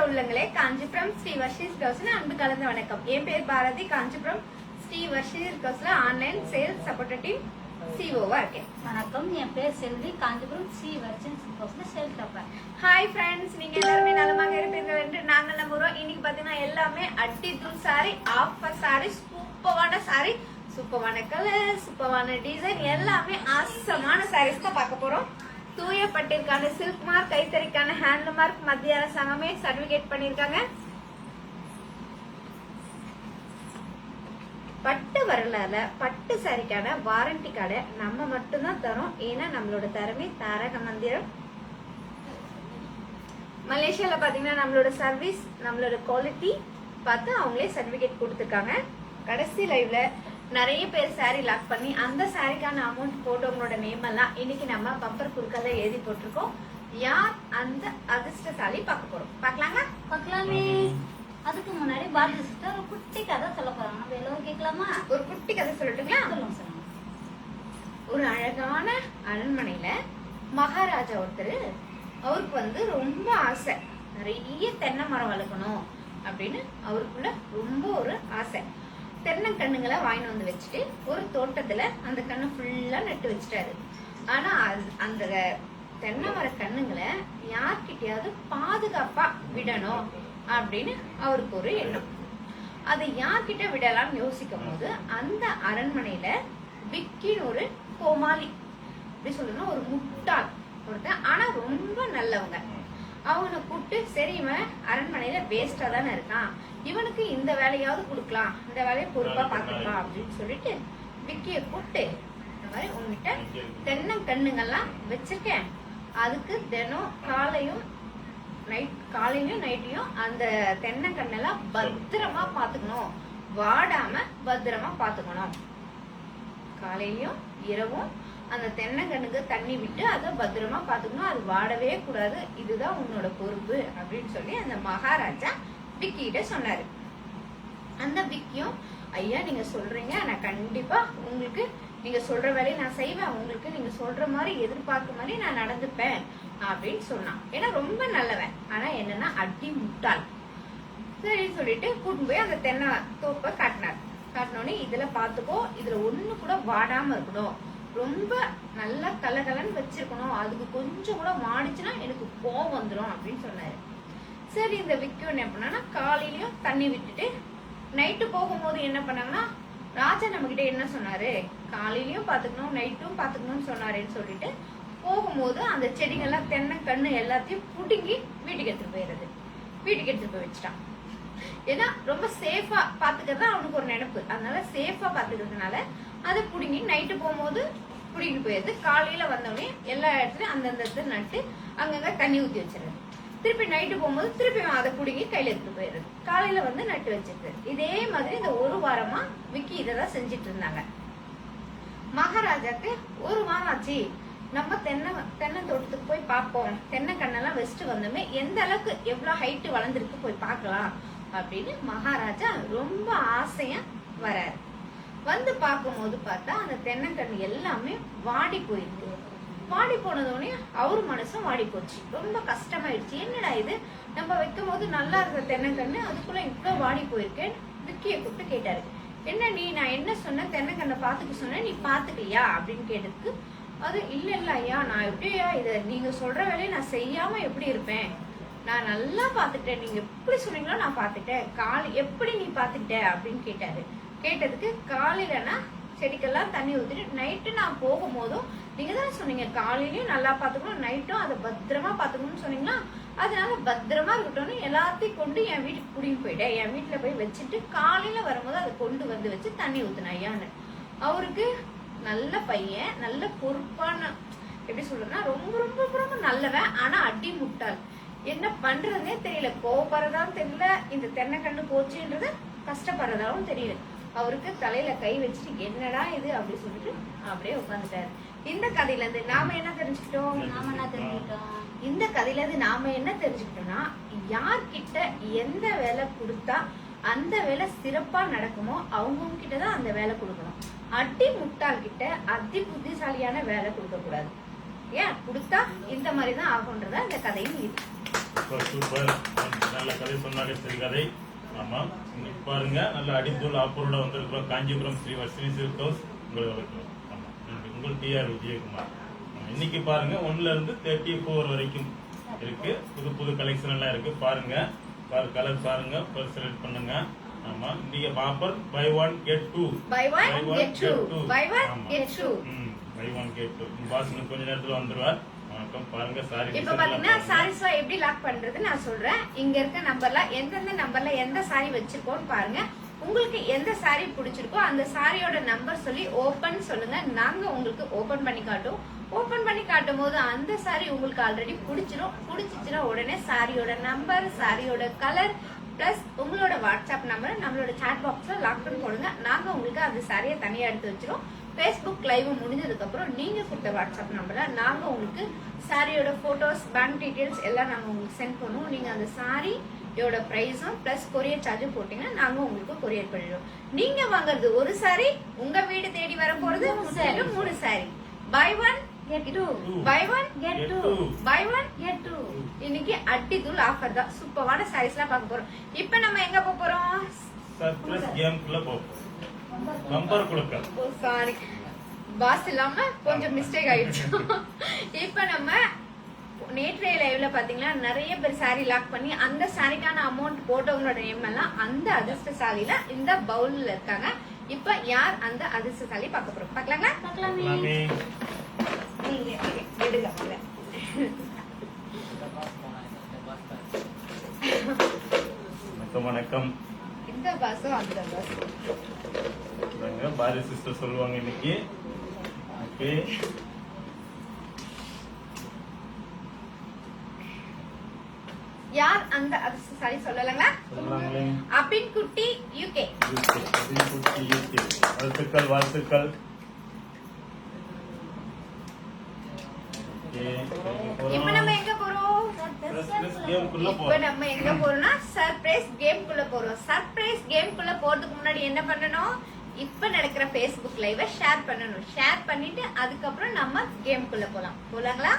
உள்ளங்களே, காஞ்சிபுரம் ஸ்ரீ வர்ஷிஸ் கவுஸ்ல அன்பு கலந்த வணக்கம். என் பேர் பாரதி. காஞ்சிபுரம் ஸ்ரீ வர்ஷிஸ் கவுஸ்ல ஆன்லைன் சேல்ஸ் சப்போர்ட் டீம் சிஓவா இருக்கேன். வணக்கம், என் பேர் செல்வி. காஞ்சிபுரம் ஸ்ரீ வர்ஷிஸ் கவுஸ்ல சேல்ஸ் சப்போர்ட். ஹாய் ஃப்ரெண்ட்ஸ், நீங்க எல்லாருமே நலமாக இருப்பீர்கள் என்று நாங்கள் நம்புறோம். இன்னைக்கு பாத்தீங்கன்னா எல்லாமே அட்டி தூள் சாரி, ஆஃபர் சாரி, சூப்பரான சாரி, சூப்பரான கலர், சூப்பரான டிசைன், எல்லாமே ஆசமான சாரீஸ் தான் பார்க்க போறோம். தூய பட்டிற்கான சில்க் மார்க், கைத்தறிக்கான ஹேண்ட் மார்க் மத்திய அரசாங்கமே சர்டிபிகேட் பண்ணிருக்காங்க. பட்டு வரலாறுல பட்டு சாரிக்கான வாரண்டி கார்டை நம்ம மட்டும்தான் தரோம். ஏன்னா நம்மளோட தரமே தாரக மந்திரம். மலேசியால பாத்தீங்கன்னா நம்மளோட சர்வீஸ், நம்மளோட குவாலிட்டி பார்த்து அவங்களே சர்டிபிகேட் கொடுத்துருக்காங்க. கடைசி லைவ்ல நிறைய பேர் சாரி லாக் பண்ணி அந்த சாரிக்கான அமௌண்ட் போட்டவங்களோட நேம் எல்லாம் இன்னைக்கு நம்ம பம்பர் குறுக்கல எழுதி போட்டிருக்கோம். யார் அந்த அதிர்ஷ்டசாலி பார்க்க போறோம். பார்க்கலாமே. அதுக்கு முன்னாடி பாரதி சிஸ்டர் ஒரு குட்டி கதை சொல்ல போறாங்க. நம்ம எல்லோரும் கேட்கலாமா? ஒரு குட்டி கதை சொல்லட்டுங்களா? சொல்லுங்க. ஒரு அழகான அரண்மனையில மகாராஜா ஒருத்தர், அவருக்கு ரொம்ப ஆசை, நிறைய தென்னை மரம் வளர்க்கணும் அப்படின்னு அவருக்குள்ள ரொம்ப ஒரு ஆசை. தென்னங்கண்ணுங்களை வாங்கி வந்து வச்சுட்டு ஒரு தோட்டத்துல அந்த கண்ணு ஃபுல்லா நட்டு வச்சுட்டாரு. ஆனா அந்த தென்னை மர கண்ணுங்களை யார்கிட்டயாவது பாதுகாப்பா விடணும் அப்படின்னு அவருக்கு ஒரு எண்ணம். அதை யார்கிட்ட விடலாம்னு யோசிக்கும் போது அந்த அரண்மனையில விக்கின்னு ஒரு கோமாளி, அப்படி சொல்லணும், ஒரு முட்டாள் ஒருத்தன், ஆனா ரொம்ப நல்லவங்க. அவனை கூப்பிட்டு, சரி இவன் அரண்மனையில வேஸ்டா தானே இருக்கான், இவனுக்கு இந்த வேலையாவது கொடுக்கலாம், இந்த வேலையை பொறுப்பா பாத்துக்கலாம் அப்படின்னு சொல்லிட்டு விக்கிய கூப்பிட்டு, இந்த மாதிரி உங்ககிட்ட தென்னங்கண்ணுங்கெல்லாம் வச்சிருக்கேன், அதுக்கு தினம் காலையும் நைட்டையும் அந்த தென்னங்கண்ணெல்லாம் பத்திரமா பாத்துக்கணும், வாடாம பத்திரமா பாத்துக்கணும். காலையிலயும் இரவும் அந்த தென்னங்கண்ணுக்கு தண்ணி விட்டு அதை பத்திரமா பாத்துக்கணும், அது வாடவே கூடாது, இதுதான் உன்னோட பொறுப்பு அப்படின்னு சொல்லி அந்த மகாராஜா விக்கி கிட்ட சொன்னாரு. அந்த விக்கியும், ஐயா நீங்க சொல்றீங்க, நான் கண்டிப்பா உங்களுக்கு நீங்க சொல்ற வேலையை நான் செய்வேன், உங்களுக்கு நீங்க சொல்ற மாதிரி எதிர்பார்க்க மாதிரி நான் நடந்துப்பேன் அப்படின்னு சொன்னான். ஏன்னா ரொம்ப நல்லவன், ஆனா என்னன்னா அடி முட்டாள். சரின்னு சொல்லிட்டு கூட்டிட்டு போய் அந்த தென்னை தோப்பை காட்டினார். காட்டினோடனே இதுல பாத்துக்கோ, இதுல ஒண்ணு கூட வாடாம இருக்கணும், ரொம்ப நல்லா கலகலன்னு வச்சிருக்கணும், அதுக்கு கொஞ்சம் கூட வாடிச்சுன்னா எனக்கு கோவம் வந்துடும் அப்படின்னு சொன்னாரு. சரி, இந்த விக்கு என்ன பண்ணா, காலையிலயும் தண்ணி விட்டுட்டு நைட்டு போகும்போது என்ன பண்ணாங்கன்னா, ராஜா நம்ம கிட்ட என்ன சொன்னாரு, காலையிலயும் பாத்துக்கணும் நைட்டும் பாத்துக்கணும்னு சொன்னாருன்னு சொல்லிட்டு போகும்போது அந்த செடிகள்லாம் தென்னை கண்ணு எல்லாத்தையும் புடுங்கி வீட்டுக்கு எடுத்துட்டு போயிடுறது. வீட்டுக்கு எடுத்துட்டு போய் வச்சுட்டான். ஏன்னா ரொம்ப சேஃபா பாத்துக்கிறது அவனுக்கு ஒரு நினைப்பு, அதனால சேஃபா பாத்துக்கிறதுனால அதை புடுங்கி நைட்டு போகும்போது புடிங்கிட்டு போயிடுது. காலையில வந்தோடனே எல்லா இடத்துலயும் அந்தந்த இடத்துல நட்டு அங்கங்க தண்ணி ஊத்தி வச்சிருது. திருப்பி நைட்டு போகும்போது திருப்பி அதை புடுங்கி கையில எடுத்துட்டு போயிடுது. காலையில வந்து நட்டு வச்சிருது. இதே மாதிரி இந்த ஒரு வாரமா விக்கி இததான் செஞ்சிட்டு இருந்தாங்க. மகாராஜாக்கு ஒரு வாரம் ஆச்சு, நம்ம தென்னை தோட்டத்துக்கு போய் பார்ப்போம், தென்னை கண்ணெல்லாம் வச்சுட்டு வந்தோமே, எந்த அளவுக்கு எவ்வளவு ஹைட்டு வளர்ந்துருக்கு போய் பார்க்கலாம் அப்படின்னு மகாராஜா ரொம்ப ஆசையா வராரு. வந்து பார்க்கும்போது பார்த்தா அந்த தென்னங்கண்ணு எல்லாமே வாடி போயிருக்கு. வாடி போனதோடனே அவரு மனசும் வாடி போச்சு. ரொம்ப கஷ்டமாயிடுச்சு. என்னடா இது, நம்ம வைக்கும் போது நல்லா இருந்த தென்னங்கண்ணு அதுக்குள்ள இவ்வளவு வாடி போயிருக்கேன். விக்கிய கூப்பிட்டு கேட்டாரு, என்ன நீ, நான் என்ன சொன்னேன், தென்னங்கண்ணை பாத்துக்க சொன்னேன், நீ பாத்துக்கலையா அப்படின்னு கேட்டதுக்கு, அது இல்ல ஐயா, நான் எப்படியா இத நீங்க சொல்ற வேலையை நான் செய்யாம எப்படி இருப்பேன், நான் நல்லா பாத்துட்டேன், நீங்க எப்படி சொன்னீங்களோ நான் பாத்துட்டேன், எப்படி நீ பாத்துக்கிட்ட அப்படின்னு கேட்டாரு. கேட்டதுக்கு, காலையிலனா செடிக்கெல்லாம் தண்ணி ஊத்திட்டு நைட்டு நான் போகும்போதும் நீங்க தானே சொன்னீங்க காலையிலயும் நல்லா பாத்துக்கணும் நைட்டும் அதை பத்திரமா பாத்துக்கணும்னு சொன்னீங்களா, அதனால பத்திரமா இருக்கட்டும்னு எல்லாத்தையும் கொண்டு என் வீட்டுக்கு கூட்டிட்டு போயிட்டேன், என் வீட்டுல போய் வச்சுட்டு காலையில வரும்போது அதை கொண்டு வந்து வச்சு தண்ணி ஊத்துன ஐயான்னு. அவருக்கு நல்ல பையன், நல்ல பொறுப்பான, எப்படி சொல்றதுன்னா ரொம்ப ரொம்ப ரொம்ப நல்லவன், ஆனா அடி முட்டாள். என்ன பண்றதுன்னே தெரியல, கோபப்படுறதாவும் தெரியல, இந்த தென்னைக்கண்ணு போச்சுன்றது கஷ்டப்படுறதாவும் தெரியல. அவருக்கு தலையில கை வச்சுட்டு என்னடா இது அப்படி சொல்லிட்டு அப்படியே உட்காந்துட்டாரு. இந்த கதையில இருந்து நாம என்ன தெரிஞ்சுக்கிட்டோம்? இந்த கதையில இருந்து நாம என்ன தெரிஞ்சுக்கிட்டோம்னா, யார்கிட்ட எந்த வேலை கொடுத்தா அந்த வேலை சிறப்பா நடக்குமோ அவங்க கிட்டதான் அந்த வேலை கொடுக்கணும். அடி முட்டாள் கிட்ட அதி புத்திசாலியான வேலை கொடுக்க கூடாது. ஏன் கொடுத்தா இந்த மாதிரிதான் ஆகுன்றதா இந்த கதையும் இருக்கு. சூப்பர். நல்ல கதை சொன்னாங்க, சிறுகதை. ஆமா, இன்னைக்கு பாருங்க நல்ல அடித்தூள் ஆப்பரோட வந்திருக்கிறோம். காஞ்சிபுரம் ஸ்ரீ வர்ஷினி சில்க் ஹவுஸ் உங்களுக்கு இருக்கிறோம். ஆமா, உங்கள் டிஆர் விஜயகுமார். இன்னைக்கு பாருங்க 1 ல இருந்து 34 வரைக்கும் இருக்கு. புது புது கலெக்ஷன் எல்லாம் இருக்கு. பாருங்க, கலர் பாருங்க, செலக்ட் பண்ணுங்க. ஆமா, இன்னைக்கு offer buy 1 get 2. Buy 1 get 2. Buy 1 get 2. Buy 1 get 2. Boss கொஞ்ச நேரத்துல வந்துருவார். வணக்கம். பாருங்க சாரி. இப்ப பாத்தீங்கன்னா சாரீஸ் எப்படி லாக் பண்றது நான் சொல்றேன். இங்க இருக்க நம்பர்ல எந்தெந்த நம்பர்ல எந்த சாரி வச்சிருக்கோம்னு பாருங்க. உங்களுக்கு எந்த சாரி பிடிச்சிருக்கோ அந்த சாரியோட நம்பர் சொல்லி ஓபன் சொல்லுங்க. நாங்க உங்களுக்கு ஓபன் பண்ணி காட்டுவோம். ஓபன் பண்ணி காட்டும் போது அந்த சாரி உங்களுக்கு ஆல்ரெடி பிடிச்சிச்சுன்னா உடனே சாரியோட நம்பர், சாரியோட கலர் பிளஸ் உங்களோட வாட்ஸ்அப் நம்பர் நம்மளோட சாட் பாக்ஸ்ல லாக் பண்ணி போடுங்க. நாங்க உங்களுக்கு அந்த சாரியை தனியா எடுத்து வச்சிரும். ஃபேஸ்புக் லைவ் முடிஞ்சதுக்கு அப்புறம் நீங்க கொடுத்த வாட்ஸ்அப் நம்பர்ல நாங்க உங்களுக்கு சாரியோட போட்டோஸ், பேங்க் டீடைல்ஸ் எல்லாம் நாங்க உங்களுக்கு சென்ட் பண்ணுவோம். நீங்க அந்த சாரியோட பிரைஸும் பிளஸ் கொரியர் சார்ஜும் போட்டீங்கன்னா நாங்க உங்களுக்கு கொரியர் பண்ணிடுவோம். நீங்க வாங்குறது ஒரு சாரி, உங்க வீடு தேடி வர போறது 3 sari. Buy 1 get 2. Buy 1 get 2. Buy 1 get 2. இன்னைக்கு அட்டிதூள் ஆஃபர் தான். சூப்பரான சாரீஸ்லாம் பார்க்க போறோம். இப்போ நம்ம எங்க போறோம்? சர்ப்ரைஸ் கேம்க்குள்ள போறோம். நம்பர் கொடுக்க. ஓ சாரி, பாஸ் இல்லாம கொஞ்சம் மிஸ்டேக் ஆயிடுச்சு. இப்ப நம்ம நேற்றைய லைவ்ல பாத்தீங்கன்னா நிறைய பேர் சாரி லாக் பண்ணி அந்த சாரிக்கான அமௌண்ட் போட்டவங்களோட நேம் எல்லாம் அந்த அதிர்ஷ்டசாலில இந்த பவுல்ல இருக்காங்க. இப்ப யார் அந்த அதிர்ஷ்டசாலி பார்க்க போறோம்? பார்க்கலாங்களா? பார்க்கலாமே. நீங்க எடுங்க. வணக்கம். இந்த பாஸும் அந்த பாஸ் பாரி சிஸ்டர் சொல்லுவாங்க இன்னைக்கு. ஓகே, யார் அந்த அதிர்ஷ்டசாலி சொல்லலாங்களா? சொல்லுவாங்களே. அபின் குட்டி யூகே. வாழ்த்துக்கள், வாழ்த்துக்கள். இப்ப நம்ம எங்க போறோம்? இப்ப நம்ம எங்க போறோம்னா சர்ப்ரைஸ் கேம்குள்ள போறோம். சர்ப்ரைஸ் கேம்குள்ள போறதுக்கு முன்னாடி என்ன பண்ணணும்? இப்ப நடக்கிற Facebook லைவ ஷேர் பண்ணணும். ஷேர் பண்ணிட்டு அதுக்கப்புறம் நம்ம கேம்குள்ள போலாம். போலாங்களா?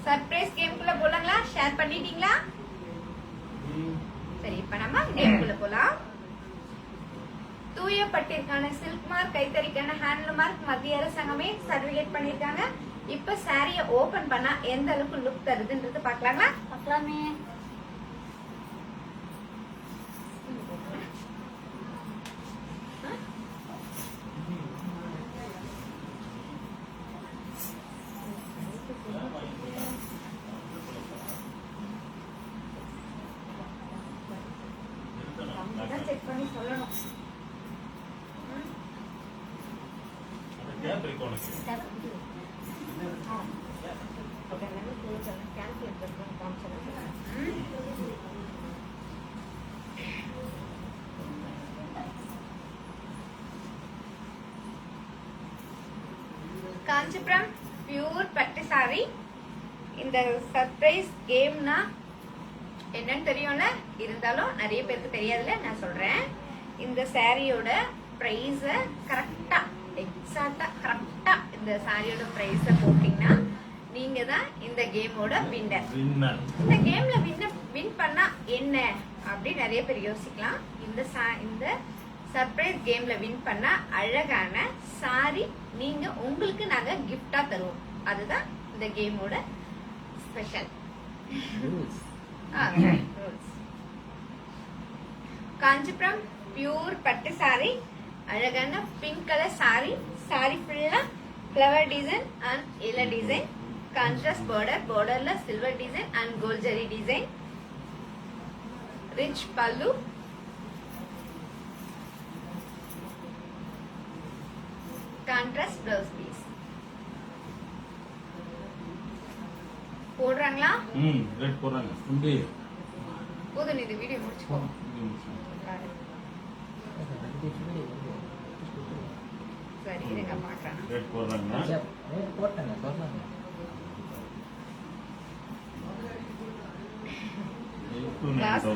சர்ப்ரைஸ் கேம்குள்ள போலாங்களா? ஷேர் பண்ணிட்டீங்களா? சரி, இப்ப நம்ம கேம்குள்ள போலாம். தூய பட்டிற்கான சில்க் மார்க், கைத்தறிக்கான ஹேண்ட்லூம் மார்க் மத்திய அரசாங்கமே சர்டிபிகேட் பண்ணிருக்காங்க. இப்ப சாரிய ஓபன் பண்ணா எந்த அளவுக்கு லுக் தருதுன்றது பார்க்கலாங்களா? பார்க்கலாமே. செக் பண்ணி சொல்லணும். காஞ்சிபுரம் பியூர் பட்டு சாரி. இந்த சர்ப்ரைஸ் கேம்னா என்னன்னு தெரியும்ல, இருந்தாலும் நிறைய பேருக்கு தெரியாதுல, நான் சொல்றேன். இந்த சாரியோட பிரைஸ கரெக்டா எக்ஸாக்டா கரெக்டா இந்த சாரியோட பிரைஸ போட்டீங்கன்னா நீங்க தான் இந்த கேமோட வின்னர். இந்த கேம்ல வின் பண்ணா என்ன அப்படி நிறைய பேர் யோசிக்கலாம். இந்த சர்ப்ரைஸ் கேம்ல வின் பண்ணா அழகான சாரி நீங்க உங்களுக்கு நாங்க கிஃப்டா தருவோம். அதுதான் இந்த கேமோட ஸ்பெஷல். காஞ்சிபுரம் பியூர் பட்டு சாரி, அழகான பிங்க் கலர் சாரி. சாரி ஃபுல்லா ஃப்ளவர் டிசைன் அண்ட் இல டிசைன், கான்ட்ராஸ்ட் பார்டர், பார்டர்ல silver design and gold zari design, rich pallu, contrast blouse piece. போடுறாங்களா? ரெட் போடுறாங்க. போதும், இது வீடியோ முடிச்சுக்கோ. சரி, இருங்க பாக்குறேன். ரெட் போடுறாங்க.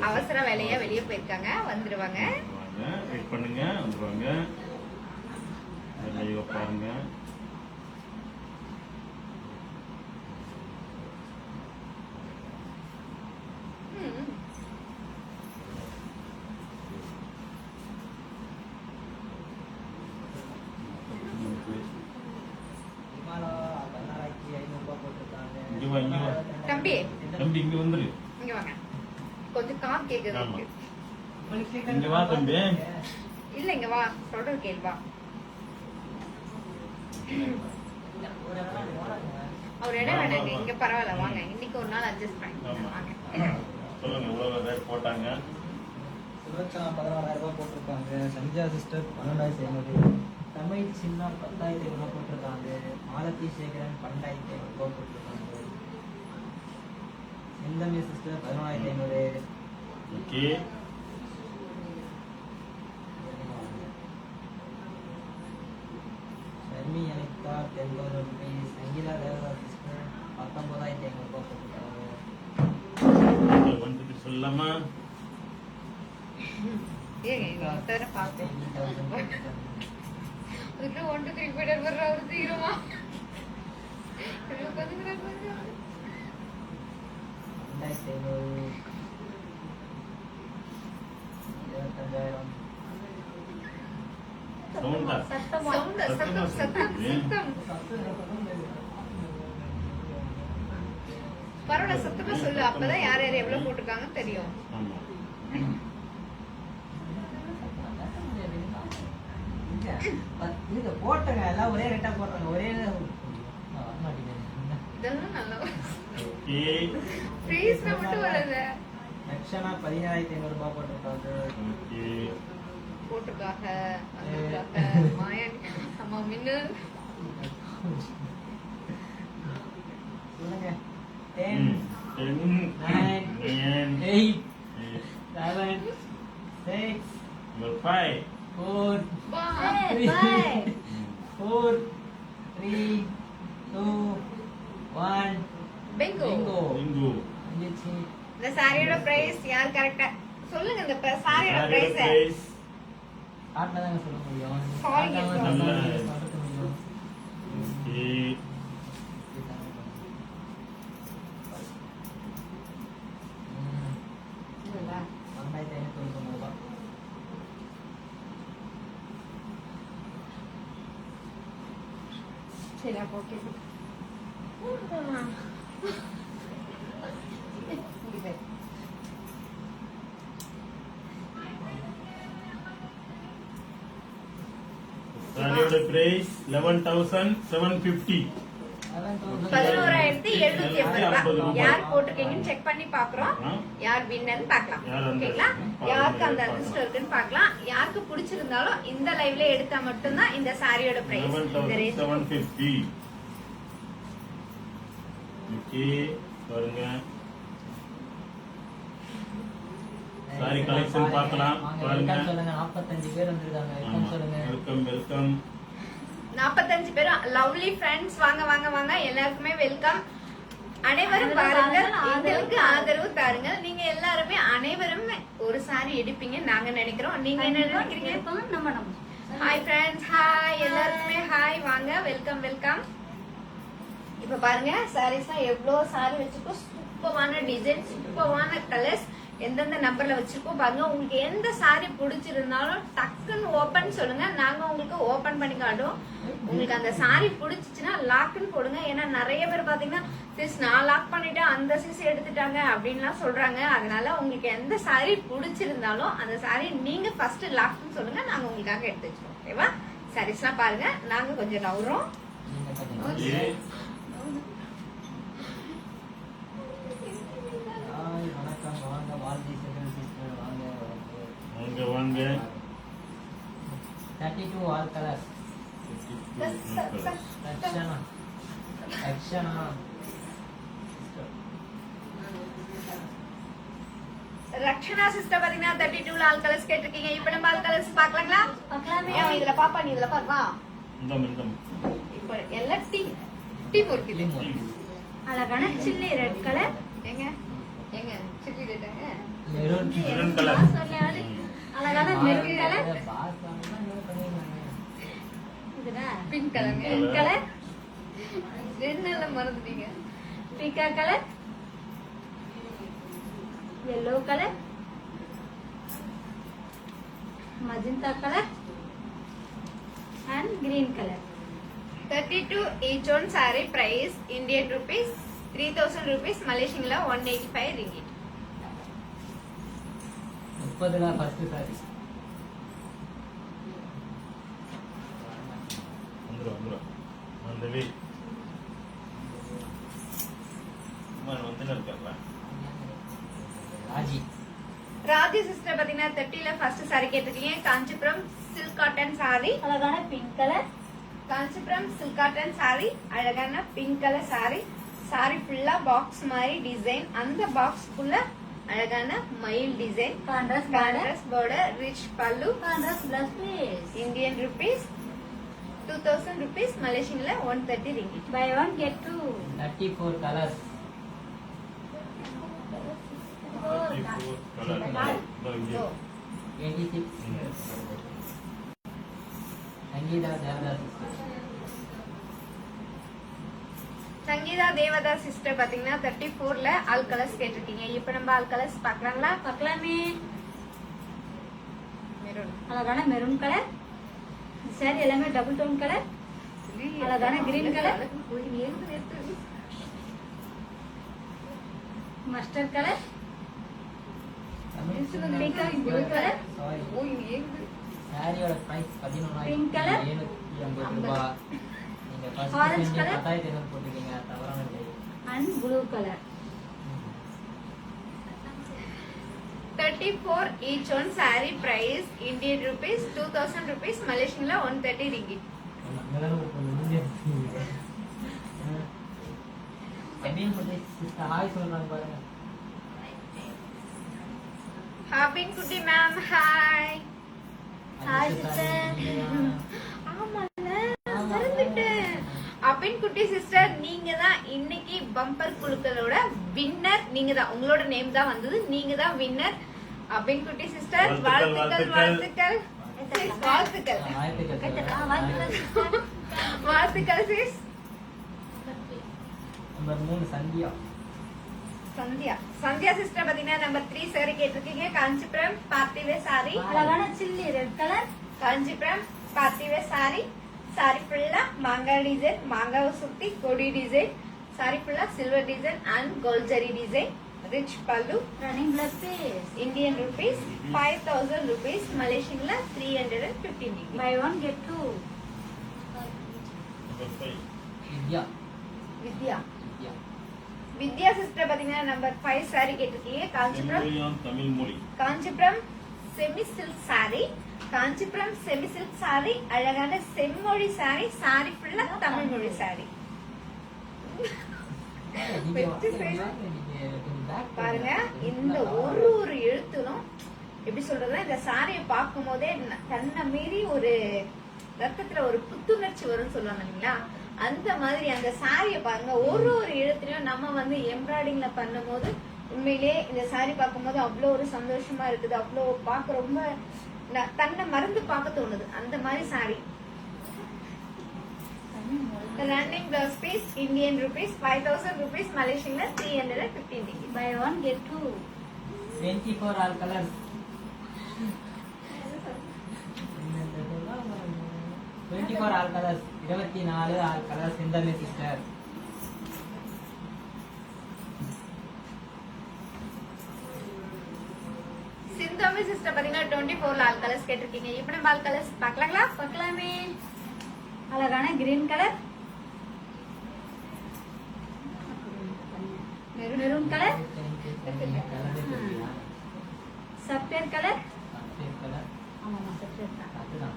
அவசர வேலையா வெளியே போயிருக்காங்க, வந்துருவாங்க. வெயிட் பண்ணுங்க, வந்துருவாங்க. லைவ் பாருங்க. ம். இங்க வா, இங்க வா. தம்பி தம்பி இங்க வந்துரு. இங்க வாங்க. கொஞ்சம் கார் கேக்குது ஆமா. எனக்கு. இங்க வா தம்பி. இல்ல இங்க வா, சொல்றது கேள் வா. அவர் இடம் வேணாங்க, இங்க பரவாயில்ல வாங்க. இன்னைக்கு ஒரு நாள் அட்ஜஸ்ட் பண்ணி ஆமா. வாங்க. சொல்லுங்க, எவ்வளவு ரேட் போட்டாங்க? சுலோச்சனா 16,000 ரூபாய் போட்டிருக்காங்க. சந்தியா சிஸ்டர் 12,500. தமிழ் சின்ன 10,500 ரூபாய் போட்டிருக்காங்க. மாலதி சேகரன் 12,500 ரூபாய் போட்டிருக்காங்க. Senthami sister 11,500. Okay. Sharmi Anitha 10,000 rupees. Sangeetha Devatha sister 19,500 ரூபாய் போட்டிருக்காங்க. 150 சொல்லலாமா? ஏங்க இது தர பார்த்தேன். 18,000 போட்டிருக்காங்க. அதுக்கு 1 2 3 போய்டர் வர்ற ஒரு சீக்கிரமா. எனக்கு வந்து 2,500. 25,000. சவுண்டா? சத்தமா சத்தம். பரவாயில்ல, சத்தமா சொல்லு. அப்பதான் யார் யார் எவ்வளவு போட்டிருக்காங்கன்னு தெரியும். ஆமா. இது போட்டுங்க, எல்லாம் ஒரே ரேட்டா போடுறாங்க. ஒரே இதெல்லாம் நல்லா ஓகே. ஃப்ரீஸ்ல மட்டும் வரல. லட்சணா 17,500 ரூபாய் போட்டிருக்காங்க. ஓகே. போட்டுக்காக அதுக்காக மாயன் அம்மா மின்னல் சொல்லுங்க. 10 10, 9 9, 8, 7, 6, 5 4, பா. 4, 3, 2, 1. Bingo. Bingo. பிங்கு. வந்துச்சு. இந்த சாரியோட பிரைஸ் யார் கரெக்டா சொல்லுங்க. இந்த சாரியோட பிரைஸ் பிரைஸ் காட்டுல தாங்க சொல்ல முடியும். Sorry, காட்டாம yes, சொல்ல sorry. முடியும். ஓகே. ம். 2,590 ரூபாய். சரி அப்போ ஓகே. சாரியோட பிரைஸ் 11,750. 11,750 ரூபாய். யார் போட்டிருக்கீங்கன்னு செக் பண்ணி பாக்குறோம். யார் வின்னர்னு பார்க்கலாம். யார் அந்த ஓகேங்களா? யாருக்கு அந்த பார்க்கலாம். அதிர்ஷ்டம் இருக்குன்னு பார்க்கலாம். யாருக்கு பிடிச்சிருந்தாலும் இந்த லைவ்ல எடுத்தா மட்டும்தான் இந்த சாரியோட பிரைஸ் இந்த ரேஞ்ச். 11,750. ஓகே, பாருங்க. சாரி கலெக்ஷன் பார்க்கலாம். வாங்க, பாருங்க. welcome சொல்லுங்க. 45 பேர் வந்திருக்காங்க. வெல்கம் சொல்லுங்க. Welcome welcome. 45 பேரும் லவ்லி ஃப்ரெண்ட்ஸ் வாங்க வாங்க வாங்க. எல்லாருக்குமே வெல்கம். அனைவரும் பாருங்கள், எங்களுக்கு ஆதரவு தாருங்க. நீங்க எல்லாருமே அனைவரும் ஒரு சாரி எடுப்பீங்க நாங்க நினைக்கிறோம். நீங்க என்ன நினைக்கிறீங்க? நம்ம ஹாய் ஃப்ரெண்ட்ஸ், ஹாய் எல்லாருக்குமே ஹாய். வாங்க, வெல்கம் வெல்கம். இப்ப பாருங்க சாரீஸ்லாம் எவ்வளவு சாரி வச்சிருக்கோம். சூப்பரான டிசைன், சூப்பரான கலர்ஸ், எந்தெந்த நம்பர்ல வச்சிருக்கோம் பாருங்க. உங்களுக்கு எந்த சாரி பிடிச்சிருந்தாலும் டக்குன்னு ஓபன் சொல்லுங்க, நாங்க உங்களுக்கு ஓபன் பண்ணி காட்டுவோம். உங்களுக்கு அந்த சாரி பிடிச்சிச்சுன்னா லாக்னு போடுங்க. ஏன்னா நிறைய பேர் பாத்தீங்கன்னா சிஸ் நான் லாக் பண்ணிட்டேன், அந்த சிஸ் எடுத்துட்டாங்க அப்படின்லாம் சொல்றாங்க. அதனால உங்களுக்கு எந்த சாரி பிடிச்சிருந்தாலும் அந்த சாரி நீங்க ஃபர்ஸ்ட் லாக்னு சொல்லுங்க, நாங்க உங்களுக்காக எடுத்து வச்சிருவோம். ஓகேவா? சாரீஸ்லாம் பாருங்க, நாங்க கொஞ்சம் நவுறோம். நீங்க கொஞ்சம் ஓகே. ஹாய், வணக்கம். வாங்க, வாழ்த்தி செகண்ட் சிஸ்டர். வாங்க. வாங்க வாங்க. 32 ஆல் கலர்ஸ். லட்சணா. லட்சணா. ரக்ஷனா சிஸ்டர் பாத்தீங்கன்னா 32 ஆல் கலர்ஸ் கேட்டிருக்கீங்க. இப்ப நம்ம ஆல் கலர்ஸ் பார்க்கலாங்களா? பார்க்கலாமே. ஏன் இதுல பாப்பா, நீ இதுல பாரு வா. இந்தம். இப்ப எல்லாம் டீ இருக்குது. அழகான சில்லி ரெட் கலர். எங்க எங்க சில்லி ரெட்டுங்க. மெரூன். Maroon colour. சொன்னாரு அழகான மெரூன் கலர். பாஸ் வாங்கினா என்ன பண்ணிருக்காங்க? இதுடா பிங்க் கலர் பிங்க் கலர், என்னென்ன மறந்துட்டீங்க பீக்கா colour, yellow colour, magenta colour and green colour. 32 each one saree price Indian rupees 3000 rupees Malaysian la 185 ringgit 30ல ஃபர்ஸ்ட் சாரி. வந்துடும் அந்த வே வந்து இருக்காங்களா ராஜி. ராஜி சிஸ்டர் பாத்தீங்கன்னா 30ல ஃபர்ஸ்ட் saree கேட்டிருக்கீங்க காஞ்சிபுரம் silk cotton saree அழகான pink colour, Kanchipuram silk cotton saree அழகான பிங்க் கலர் saree saree ஃபுல்லா பாக்ஸ் மாதிரி டிசைன் அந்த பாக்ஸ்க்குள்ள அழகான மயில் design contrast border, contrast border rich pallu contrast plus piece. Indian rupees 2000 rupees Malaysian la 130 ringgit buy one get two. 34 colours. 34 colour இதோ இங்கே 26 Sangeetha Devadas sister. Sangeetha Devatha sister பாத்தீங்கன்னா 34ல ஆல் கலர்ஸ் கேட்டிருக்கீங்க இப்போ நம்ம ஆல் கலர்ஸ் பார்க்கலாங்களா பார்க்கலாமே. மெரூன் அழகான மெரூன் கலர், சாரி எல்லாமே டபுள் டோன் கலர், அழகான green color. Mustard colour, peacock blue colour, sorry. சாரியோட பிரைஸ் Pink color. 11,750 ரூபாய். நீங்க ஃபர்ஸ்ட் Orange செஞ்சு color. 10,000 போட்டுருக்கீங்க. தவறான விலை. And blue colour. 34 each one saree price Indian rupees 2000 rupees Malaysian la 130 ringgit அங்கதானே கொஞ்சம் முன்னே இருக்கீங்க. அப்படியே கொஞ்சம் சிஸ்டர் ஹாய் சொல்றாங்க பாருங்க. Habin Kuti ma'am hi Hi, அதிர்ஷ்ட sister. சாரி நீங்கதான். ஆமால மறந்துட்டேன் அபின் குட்டி சிஸ்டர் நீங்க தான் இன்னைக்கு பம்பர் குழுக்களோட வின்னர் நீங்க தான் உங்களோட நேம் தான் வந்தது நீங்க தான் வின்னர் அபின் குட்டி சிஸ்டர் வாழ்த்துக்கள் வாழ்த்துக்கள். வாழ்த்துக்கள் வாழ்த்துக்கள் சார். வாழ்த்துக்கள் sis number 3 Sandhya. Sandhya Sandhya sister பாத்தீங்கன்னா நம்பர் 3 saree கேட்டிருக்கீங்க காஞ்சிபுரம் பார்த்திவே saree அழகான சில்லி ரெட் கலர், காஞ்சிபுரம் பார்த்திவே saree saree ஃபுல்லா மாங்காய் டிசைன் மாங்காவை சுத்தி கொடி டிசைன் saree ஃபுல்லா silver design and gold zari design rich pallu running plus piece. Indian rupees 5000 rupees Malaysian la 315 ringgit buy one get two. Number 5 Vidya. Vidya Vidya. Vidya sister பாத்தீங்கன்னா நம்பர் 5 saree கேட்டிருக்கீங்க காஞ்சிபுரம் மொழியாம் தமிழ் மொழி Kanchipuram semi silk saree Kanchipuram semi silk saree அழகான செம்மொழி saree saree ஃபுல்லா தமிழ் மொழி saree நீங்க வெற்றி செய்து. நீங்க கொஞ்சம் பேக் பாருங்க இந்த ஒரு எழுத்துலும் எப்படி சொல்றதுன்னா இந்த சாரியை பார்க்கும் போதே தன்னை மீறி ஒரு ரத்தத்துல ஒரு புத்துணர்ச்சி வரும்னு சொல்லுவாங்க இல்லைங்களா அந்த மாதிரி அந்த சாரியை பாருங்க ஒரு எழுத்துலயும் நம்ம வந்து எம்ப்ராய்டிங்ல பண்ணும் போது உண்மையிலே இந்த சாரி பார்க்கும் போது அவ்வளோ ஒரு சந்தோஷமா இருக்குது அவ்வளோ பார்க்க ரொம்ப தன்னை மறந்து பார்க்க தோணுது அந்த மாதிரி sorry running blouse piece Indian rupees 5000 rupees Malaysian la 315 ringgit buy one get two. 24 all colours. 24 all colours. 24 all colours இந்த சிஸ்டர். சிந்தாமி சிஸ்டர் பாத்தீங்கன்னா 24 லால் கலர்ஸ் கேட்டிருக்கீங்க இப்போ நம்ம லால் கலர்ஸ் பார்க்கலாங்களா பார்க்கலாமே. அழகான green colour, maroon colour, sapphire colour, ஆமா சஃபேர் தான்.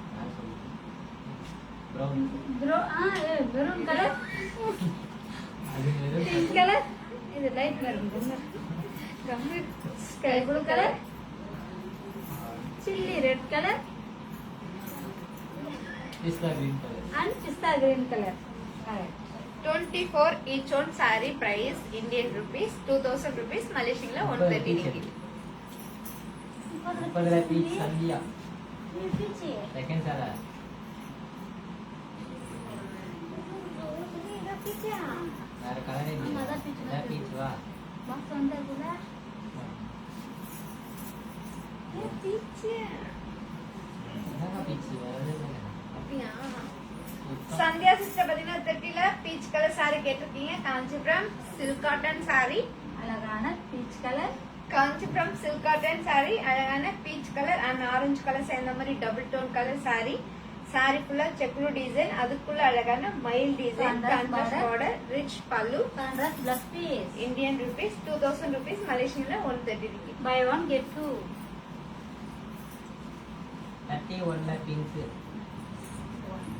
மெரூன் கலர், பிங்க் கலர், இது light maroon, sky blue colour, chilli red colour and pista green color. 24 each one saree price Indian rupees 2000 rupees Malaysian la 130 ringgit முப்பதுல peach Sandhya peach second sir பீச்சா வேற கலரே ஆமா, அதான் peach தான். Beach வா box வந்ததுல பீச் என்னங்க பீச் வேற எதுவும் இல்ல. அப்படியா சுத்தம். சந்தியா சிஸ்டர் பாத்தீங்கன்னா 30ல பீச் கலர் சாரி கேட்டிருக்கீங்க. Kanchipuram silk cotton sari. அழகான peach colour Kanchipuram silk cotton sari, அழகான peach colour and orange colour சேர்ந்த மாதிரி double tone colour sari. Sari ஃபுல்லா செக்குடு டிசைன், அதுக்குள்ள அழகான மயில் design, contrast border, rich pallu. Contrast plus piece Indian rupees 2000 rupees, மலேசியன்ல 130 rupees. Buy one get two 31ல பிங்க்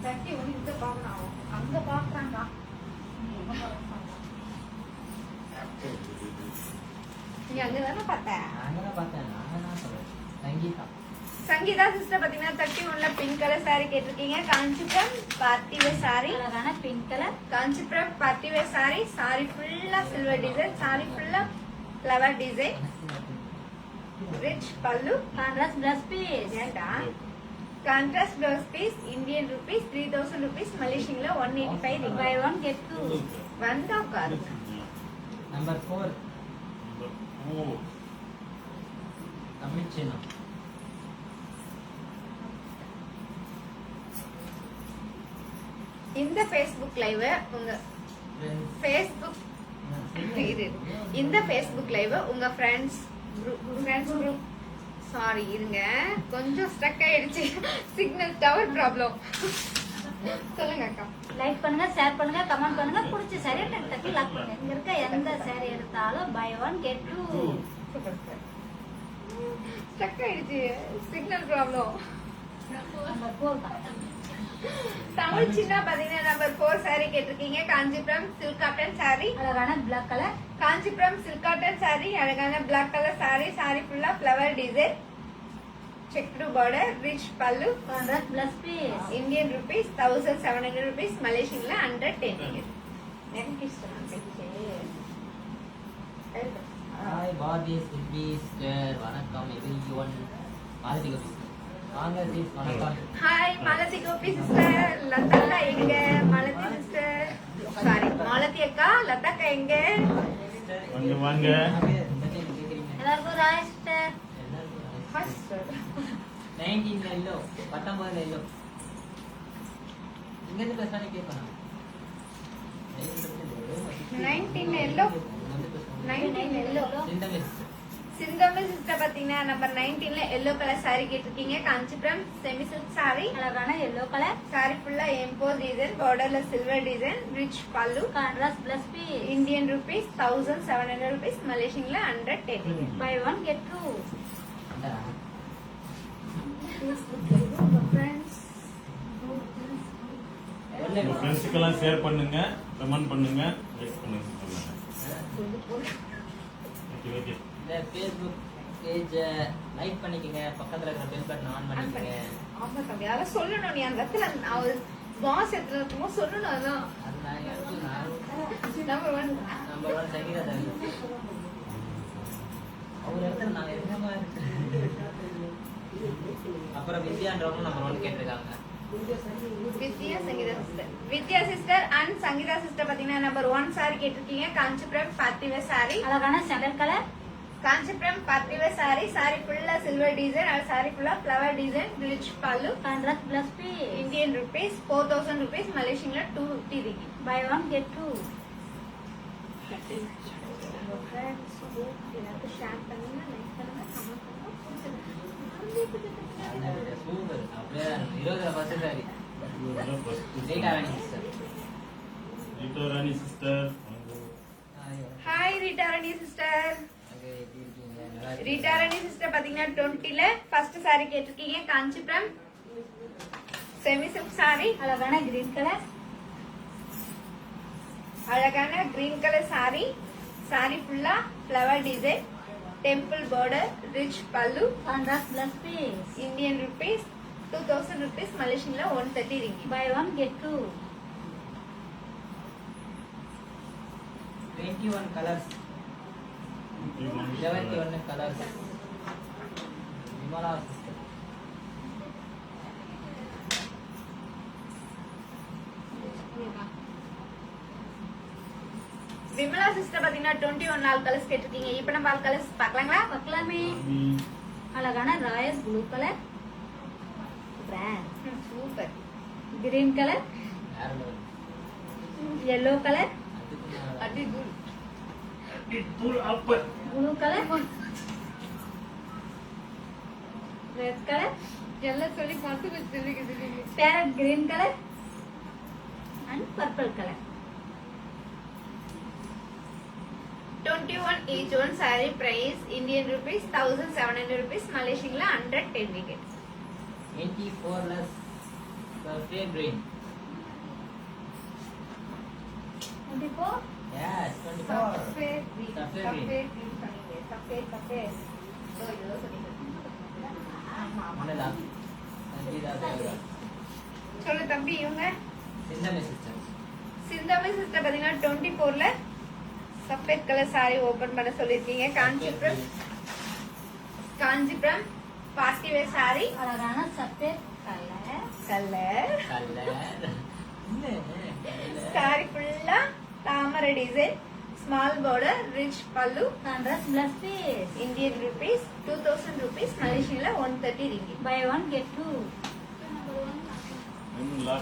31 இந்த பாக்கணும், அங்க பாக்குறாங்க. நீ அங்கதானே பார்த்த. நாங்க தான் பார்த்தேன் நான் தான் சொல்றேன் சங்கீதா சங்கீதா சிஸ்டர் பாத்தீங்கன்னா 31ல பிங்க் கலர் சாரி கேட்டிருக்கீங்க. Kanchipuram party wear sari. அழகான pink colour Kanchipuram party wear sari. Sari ஃபுல்லா சில்வர் டிசைன், சாரி ஃபுல்லா flower design, rich pallu. Contrast plus piece ஏண்டா contrast blouse piece. Indian rupees 3000 rupees, மலேசியன்ல 185 பை ரூபாய். ஒன் கெட் டூ வந்தா உட்காரு. நம்பர் 4 ஓ தமிழ் சின்னம் இந்த Facebook லைவ் உங்க Facebook இந்த Facebook லைவ் உங்க ஃப்ரெண்ட்ஸ் குரூப் சாரி இருங்க கொஞ்சம் ஸ்டக் ஆயிடுச்சு, சிக்னல் டவர் ப்ராப்ளம். சொல்லுங்க அக்கா. லைக் பண்ணுங்க, ஷேர் பண்ணுங்க, கமெண்ட் பண்ணுங்க. பிடிச்ச சாரி டக்கு டக்கு லாக் பண்ணுங்க. இங்க இருக்க எந்த சாரி எடுத்தாலும் buy one get two. Stuck ஆயிடுச்சு, சிக்னல் ப்ராப்ளம். நம்பர் 4 தான். தமிழ் சின்ன பாத்தீங்கன்னா நம்பர் 4 சாரி கேட்டிருக்கீங்க. Kanchipuram silk cotton sari. அழகான black colour Kanchipuram silk cotton sari, அழகான பிளாக் கலர் சாரி. சாரி ஃபுல்லா flower design, checked border, rich pallu. Contrast plus piece Indian rupees 1700 rupees, மலேசியன்ல 110. ஹாய் பாரதி சில்வி சிஸ்டர் வணக்கம் எவ்ரிஒன் மாலதி கோபி வாங்க ப்ளீஸ் வணக்கம் ஹாய் மாலதி கோபி சிஸ்டர். லதாக்கா எங்க? மாலதி சிஸ்டர் சாரி மாலதி அக்கா. லதாக்கா எங்க? வாங்க வாங்க எல்லாருக்கும் Rai sister. Hi sister. 19 yellow 19 yellow இங்க இருந்து பேசானே கேட்கணும் 19 எல்லோ 19 எல்லோ சிந்தமிழ் சிஸ்டர் பாத்தீங்கன்னா நம்பர் 19ல எல்லோ கலர் சாரி கேட்டிருக்கீங்க. Kanchipuram semi silk sari. அழகான எல்லோ கலர் சாரி ஃபுல்லா எம்போஸ் டிசைன், பார்டர்ல silver design, rich pallu. Contrast plus piece Indian rupees 1700 rupees, மலேசியன்ல 110. Buy one get two. உங்க ஃப்ரெண்ட்ஸுக்கெல்லாம் ஷேர் பண்ணுங்க, கமெண்ட் பண்ணுங்க, லைக் பண்ணுங்க. Okay okay. இந்த Facebook பேஜ் லைக் பண்ணிக்கங்க, பக்கத்துல இருக்கிற பெல் பட்டன் ஆன் பண்ணிக்கங்க. ஆமா தம்பி, அதெல்லாம் சொல்லணும். நீ அந்த இடத்துல பாஸ் இடத்துல இருக்கும்போது சொல்லணும். அதான் அது நான் எடுத்து நம்பர் 1. Number 1 Sangeeta sir. அவர் இடத்துல நாங்க இருக்க மாதிரி அப்புறம் வித்யான்றவங்க நம்பர் 1 கேட்டிருக்காங்க. Vidya Sangeeta sister. Vidya sister and Sangeeta sister பாத்தீங்கன்னா நம்பர் 1 சாரி கேட்டிருக்கீங்க. Kanchipuram party wear sari. அழகான செவல் colour Kanchipuram party wear sari. Sari ஃபுல்லா சில்வர் டிசைன், அது சாரி ஃபுல்லா flower design, rich pallu. Contrast plus piece Indian rupees 4000 rupees, மலேசியன்ல 250 ringgit. Buy one get two. எல்லாருக்கும் ஷேர் பண்ணுங்க, லைக் பண்ணுங்க, கமெண்ட் சூப்பர். அப்படியே 20 பஸ் சாரி. டேட்டா ராணி sister. Rita Rani sister. Hi Rita Rani sister. Okay எப்படி இருக்கீங்க? நல்லா இருக்கீங்களா? ரீட்டா ராணி சிஸ்டர் பாத்தீங்கன்னா 20ல ஃபர்ஸ்ட் சாரி கேட்டிருக்கீங்க. Kanchipuram semi silk sari. அழகான கிரீன் கலர் அழகான கிரீன் கலர் சாரி. சாரி ஃபுல்லா flower design, temple border, rich pallu. Contrast plus piece Indian rupees 2000 rupees, மலேசியன்ல 130 ringgit. Buy one get two. 21 colours 21 colours Vimala sister. Vimala sister பாத்தீங்கன்னா 21 நாள் கலர்ஸ் கேட்டிருக்கீங்க. இப்ப நம்ம ஆல் கலர்ஸ் பார்க்கலாங்களா? பார்க்கலாமே. அழகான royal blue colour, super. Green colour, வேற level. yellow கலர், அதுக்கு மேல அடி good. Blue colour, red colour, எல்லாம் சொல்லி பார்த்து வச்சிருக்கீங்க. Farad green colour and purple colour. 21 each one saree price Indian rupees 1700 rupees, Malaysian la 110 ringgit. 84 less surface green. 24 Yes, 24. Safed green. Safed green. Safed green சொன்னீங்க. Safed. So இதோ சொன்னீங்க. ஆமா ஆமா. என்னடா? சங்கீதா தேவதா. சொல்லு தம்பி இவங்க சிந்தனை சிஸ்டர். சிந்தாமி சிஸ்டர் பாத்தீங்கன்னா 24ல சஃபேட் கலர் சாரி ஓபன் பண்ண சொல்லிருக்கீங்க. காஞ்சிபுரம் பார்ட்டி வேர் சாரி அழகான சஃபேட் கலர். Colour colour. சாரி ஃபுல்லா தாமரை design, small border, rich pallu, contrast plus piece. Indian rupees 2000 rupees, Malaysian la 130 ringgit. Buy one get two. Number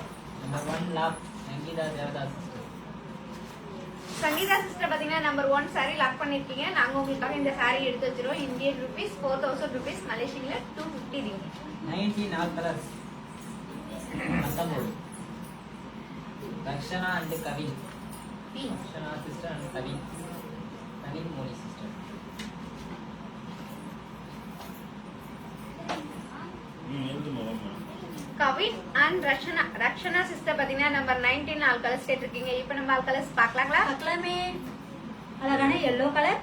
1 love Sangeetha Devatha sister. Sangeetha sister பாத்தீங்கன்னா நம்பர் 1 சாரி லாக் பண்ணிருக்கீங்க. நாங்க உங்களுக்காக இந்த சாரி எடுத்து வச்சிரோம். Indian rupees 4000 rupees, Malaysian la 250 ringgit. 19 all colors. 19. Rakshana and Kavin. Rakshana sister and Kavin. Kavin Moni sister. Kavin and Rakshana sister பாத்தீங்கன்னா number 19 all colours கேட்டிருக்கீங்க. இப்போ நம்ம ஆல் கலர்ஸ் பார்க்கலாங்களா? பார்க்கலாமே. அழகான yellow colour,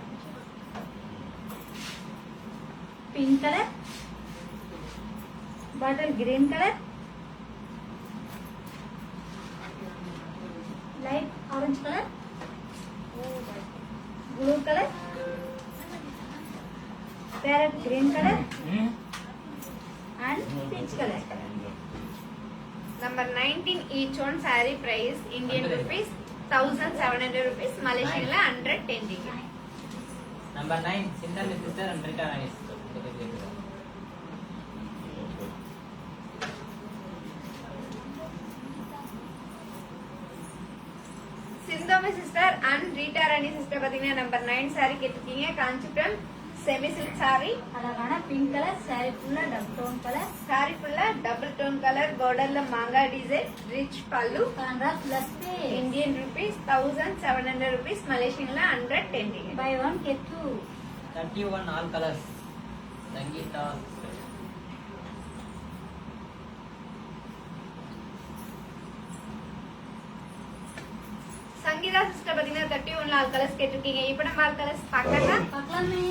pink colour, bottle green colour, light orange colour, blue colour, parrot green colour and peach colour. Number 19 each one saree price Indian rupees 1700 rupees, Malaysian la 110 ringgit. Number 9 Sindhami sister and Rita Rani sister. Sinthami sister and Rita Rani sister பாத்தீங்கன்னா number 9 saree கேட்டிருக்கீங்க. Kanchipuram semi silk saree. அழகான pink colour, sari ஃபுல்லா double tone colour, saree ஃபுல்லா double tone colour, borderல மாங்கா design, rich pallu, contrast plus piece. Indian rupees 1700 rupees, Malaysian la 110 ringgit. Buy one get two. 31 all colors. Sangeeta sister. Sangeeta sister பாத்தீங்கன்னா 31 all colours கேட்டிருக்கீங்க. இப்போ நம்ம all colours பார்க்கலாங்களா? பார்க்கலாமே.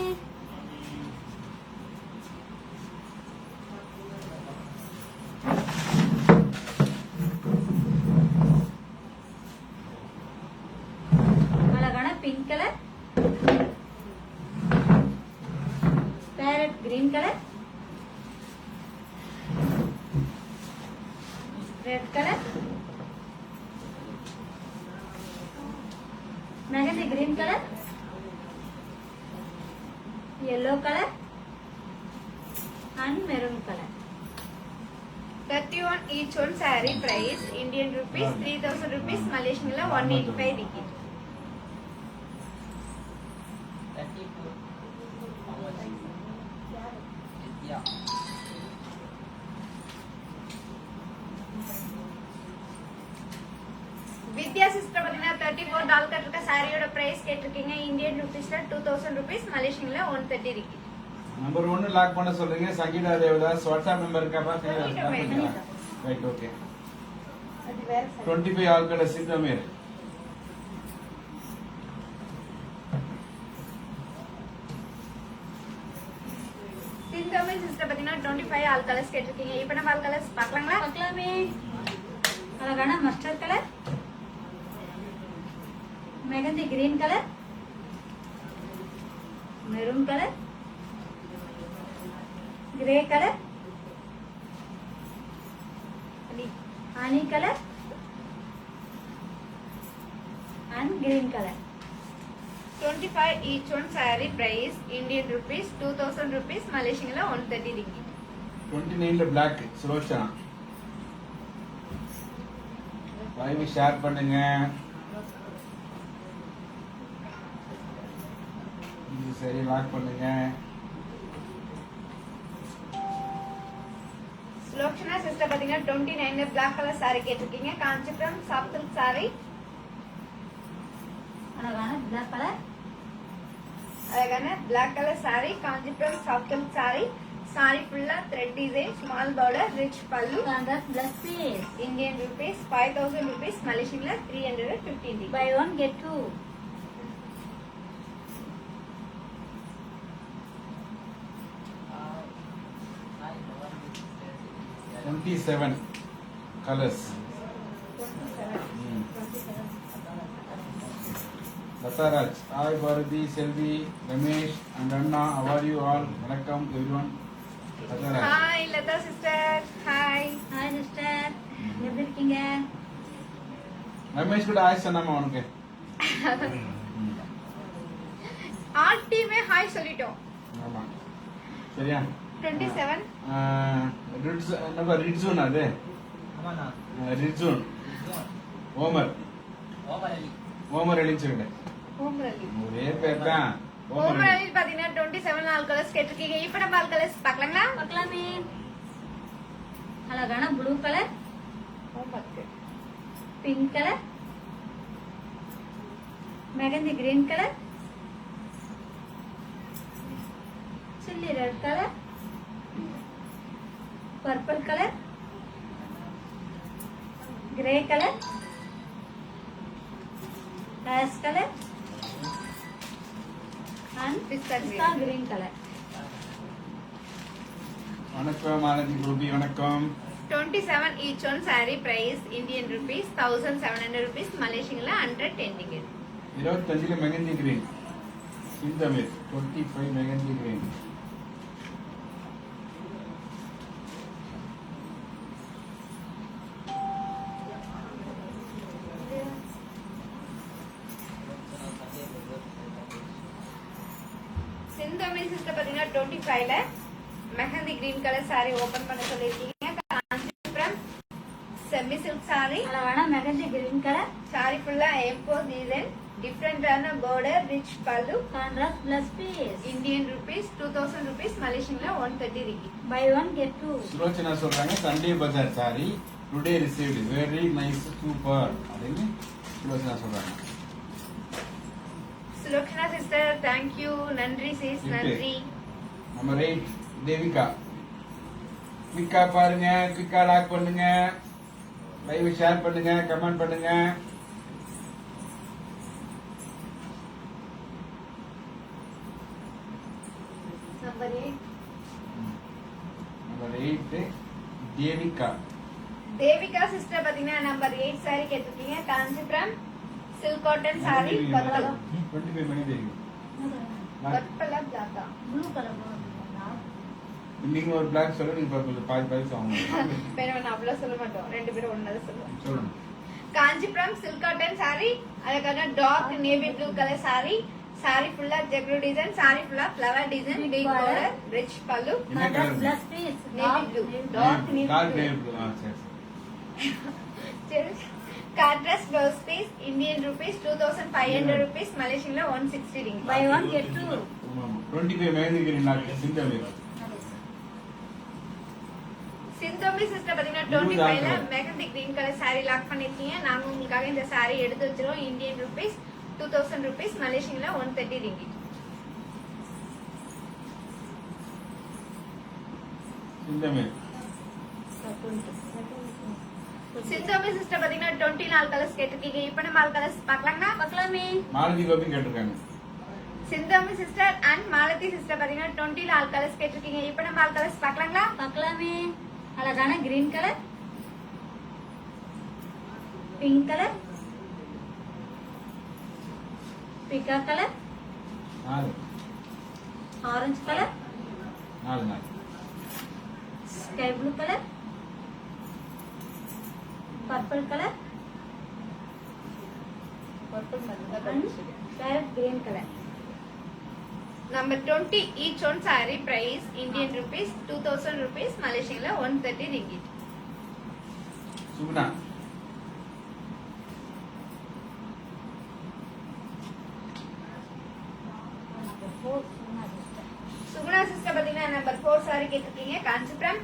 அழகான pink colour, parrot green colour, red colour, mehndi green colour, yellow colour and maroon colour. 31 each one saree price Indian rupees 3000 rupees, Malaysian la 185 ringgit. 32 how much? Yeah. Vidya sister பாத்தீங்கன்னா 34 டால் கட் இருக்க சாரியோட பிரைஸ் கேட்டிருக்கீங்க. Indian ருபீஸ்ல 2000 rupees, Malaysian la 130 ringgit. Number 1 lock பண்ண சொல்றீங்க. Sangeeta Devadas WhatsApp number இருக்காப்பா? Right, okay. அது வேற 25 ஆல் கடை சிந்தமேர். சிந்தாமி சிஸ்டர் பாத்தீங்கன்னா 25 ஆல் கலர்ஸ் கேட்டிருக்கீங்க. இப்போ நம்ம ஆல் கலர்ஸ் பார்க்கலாங்களா? பார்க்கலாமே. அழகான mustard colour, mehndi green colour, maroon colour, grey colour, honey colour and green color. 25 each one saree price Indian rupees 2000 rupees Malaysian la 130 ringgit. 29 black Sulochana live share பண்ணுங்க. இது சரி லாக் பண்ணுங்க. சுலோச்சனா சிஸ்டர் பாத்தீங்கன்னா 29 black color saree கேட்டிருக்கீங்க. Kanchipuram soft silk saree அழகான black color, அழகான black color saree Kanchipuram soft silk saree. saree ஃபுல்லா thread design, small border, rich pallu. contrast plus piece. Indian rupees 5000 rupees Malaysian la 315 ringgit. Buy one get two. $27 colors. 27. Lataraj, hi Bharati, Selvi, Ramesh and Anna, how are you all? Welcome everyone. Lataraj. Hi Lata sister. Hi. Hi sister, எப்படி இருக்கீங்க? ரமேஷ் கூட ஆய் சொன்னாமா உனக்கு? All டீமே hi சொல்லிட்டோம். ஆமா. சரியா? 27 நம்ம ரிட்ஸூன் அது. ஆமாண்ணா. ரிட்ஸூன். ஓமர். ஓமர் அலின்னு சொல்லிட்டேன். ஓமரலி. ஒரே பேர் தான். ஓமரலி பாத்தீங்கன்னா 27 நாலு கலர்ஸ் கேட்டிருக்கீங்க. இப்போ நம்ம ஆல் கலர்ஸ் பார்க்கலாங்களா? பார்க்கலாமே. அழகான blue colour, pink colour, mehndi green colour, chilli red colour, purple colour, grey colour, ash colour and Pista green. pista green color. வணக்கம் ஆனந்தி ரூபி வணக்கம். 27 each one saree price Indian rupees 1700 rupees Malaysian la 110 ringgit. 25 mehndi green. Sinthamizh 25 mehndi green. Sinthamizh sister பாத்தீங்கன்னா 25 ல mehndi green colour saree open பண்ண சொல்லிருக்கீங்க. Kanchipuram semi silk saree. அழகான mehndi green colour, saree ஃபுல்லா M4 design, டிஃபரண்டான border, rich pallu. contrast plus piece. Indian rupees 2000 rupees Malaysian la 130 ringgit. Buy one get two. Sulochana சொல்றாங்க Sunday bazaar sari today received very nice super அப்படின்னு சுலோச்சனா சொல்றாங்க. Sulochana sister thank you நன்றி sis நன்றி. Number 8 Devika. குயிக்கா பாருங்க, குயிக்கா லாக் பண்ணுங்க, லைவ் ஷேர் பண்ணுங்க, கமெண்ட் பண்ணுங்க. Number 8 number 8 Devika. Devika sister பாத்தீங்கன்னா நம்பர் 8 saree கேட்டிருக்கீங்க. Kanchipuram silk cotton saree purple 25 மணி தெரியும். பர்பிளா பிளாக்கா Blue color போடுறீங்களா? நீங்க ஒரு பிளாக் சொல்ல நீங்க பர்பிள் பாதி பாதி வாங்க. நான் அவ்வளவு சொல்ல மாட்டோம், ரெண்டு பேரும் ஒன்னது சொல்லுவோம். சொல்லுங்க. காஞ்சிபுரம் silk cotton saree, அதுக்கான dark navy blue colour saree. saree ஃபுல்லா ஜெக்ரூ டிசைன், saree ஃபுல்லா flower design, big border, rich pallu. என்ன Contrast colour? plus piece. Navy blue. Dark navy dark blue. Navy blue. சரி. Contrast blouse piece Indian rupees 2500 rupees Malaysian la 160 ringgit. Buy one get two. 25 mehndi green lock Sinthamizh. Sinthami sister பாத்தீங்கன்னா 25 ல mehndi green colour saree lock பண்ணிருக்கீங்க. நாங்க உங்களுக்காக இந்த saree எடுத்து வச்சிரோம். Indian rupees 2000 rupees Malaysian la 130 ringgit. Sinthamizh. Sinthami sister பாத்தீங்கன்னா 24 கலர்ஸ் கேட்டிருக்கீங்க. இப்போ நம்ம ஆல் கலர்ஸ் பார்க்கலாங்களா? பார்க்கலாமே. மாலதி கோபி கேட்டிருக்காங்க. சிந்தோமி சிஸ்டர் அண்ட் மாலதி சிஸ்டர் பாத்தீங்கன்னா 24 கலர்ஸ் கேட்டிருக்கீங்க. இப்போ நம்ம ஆல் கலர்ஸ் பார்க்கலாங்களா? பார்க்கலாமே. அழகான கிரீன் கலர், பிங்க் கலர், பிகா colour, 4 orange colour, 4 sky blue colour, purple colour, parrot green colour. Number 20 each one saree price Indian rupees 2000 rupees, Malaysian la 130 ringgit. Suguna Suguna sister பாத்தீங்கன்னா number 4 saree கேட்டிருக்கீங்க. Kanchipuram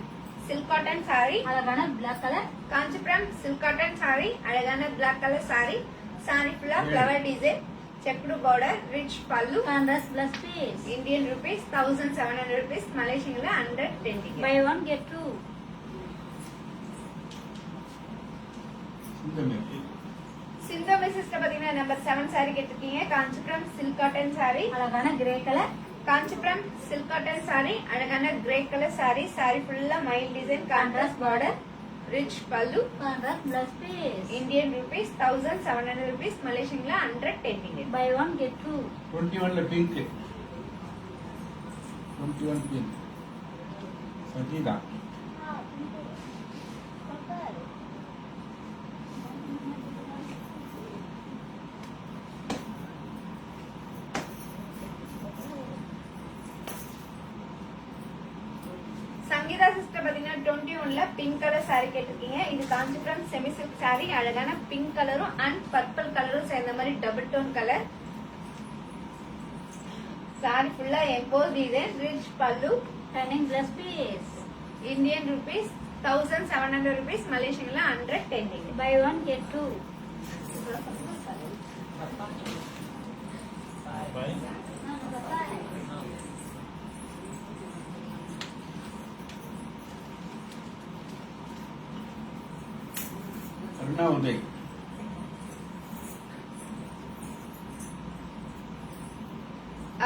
silk cotton saree, அழகான black colour, Kanchipuram silk cotton saree, அழகான black color saree, saree full of flower design, checked border, rich pallu, contrast plus piece. Indian rupees 1700 rupees, Malaysian la 110 ringgit. Buy one get two. சிந்தமே Sinthami sister பாத்தீங்கன்னா number 7 saree கேட்டிருக்கீங்க. Kanchipuram silk cotton saree, அழகான grey colour, Kanchipuram silk cotton saree, அழகான grey colour saree, saree full மைல் design, contrast border, rich pallu, contrast plus piece. Indian rupees 1700 rupees, Malaysian la 110 ringgit. Buy one get two. 21ல pink 21 pink சஜிதா Sangeetha sister பாத்தீங்கன்னா 21ல pink colour saree கேட்டிருக்கீங்க. இது Kanchipuram semi silk saree, அழகான pink கலரும் and purple கலரும் சேர்ந்த மாதிரி double tone colour. saree full emboss design, rich pallu, running plus piece. Indian rupees 1700 rupees, Malaysian la 110 ringgit. Buy one get two. Bye Aruna Uday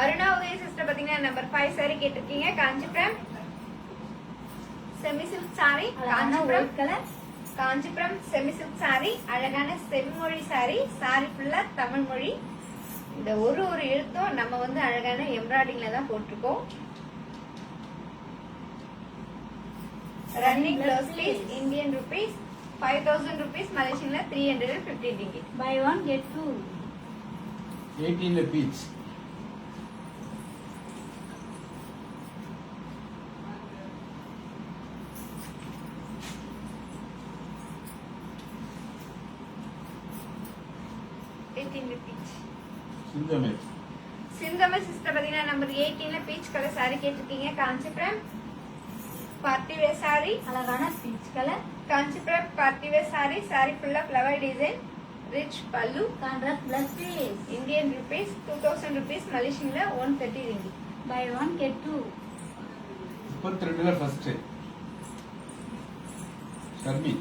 Aruna Udaya sister பாத்தீங்கன்னா number 5 saree கேட்டிருக்கீங்க. Kanchipuram semi silk saree, அழகான Kanchipuram white colour, Kanchipuram semi silk saree, அழகான செம்மொழி saree, saree ஃபுல்லா தமிழ் மொழி. இந்த ஒரு எழுத்தும் நம்ம வந்து அழகான எம்ப்ராய்டிங்ல தான் போட்டிருக்கோம். Running blouse piece, Indian rupees 5000 rupees, Malaysian la 350 ringgit. Buy one get two. 18ல பீச் சிந்தமே சிந்தம சிஸ்டர் பாத்தீங்கன்னா நம்பர் 18ல பீச் கலர் saree கேட்டிருக்கீங்க. காஞ்சிபுரம் பார்ட்டி வேர் saree, அழகான peach colour, Kanchipuram party wear saree, saree full of flower design, rich pallu, contrast plus piece. Indian rupees 2000 rupees, Malaysian la 130 ringgit. Buy one get two. 32ல first Sharmi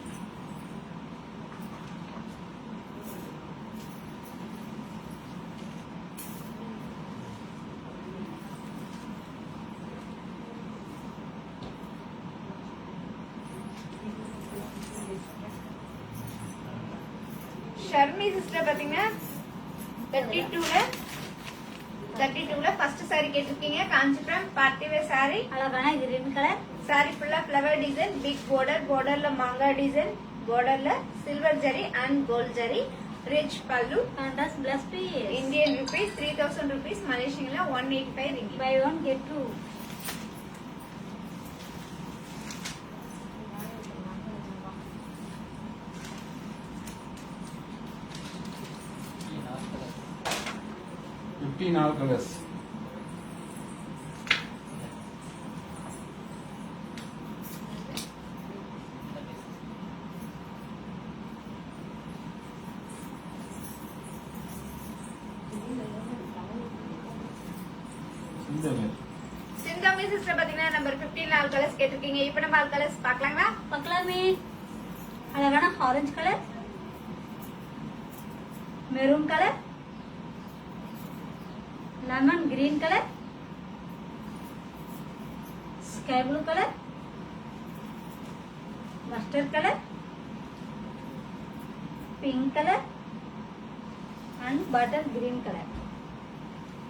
Sharmi sister பாத்தீங்கன்னா 32ல first saree கேட்டிருக்கீங்க. Kanchipuram party wear saree, அழகான green colour, saree full of flower design, big border, borderல மாங்கா design, borderல silver zari and gold zari, rich pallu, contrast plus piece. Indian rupees 3000 rupees, Malaysian la 185 ringgit. Buy one get two. all colors சிந்தமே சிந்தாமி sister பாத்தீங்கன்னா number 15 all colours கேட்டிருக்கீங்க. இப்போ நம்ம all colours பார்க்கலாங்களா? பார்க்கலாமே. அழகான orange colour, maroon colour, lemon green colour, sky blue colour, mustard colour, pink colour and butter green colour.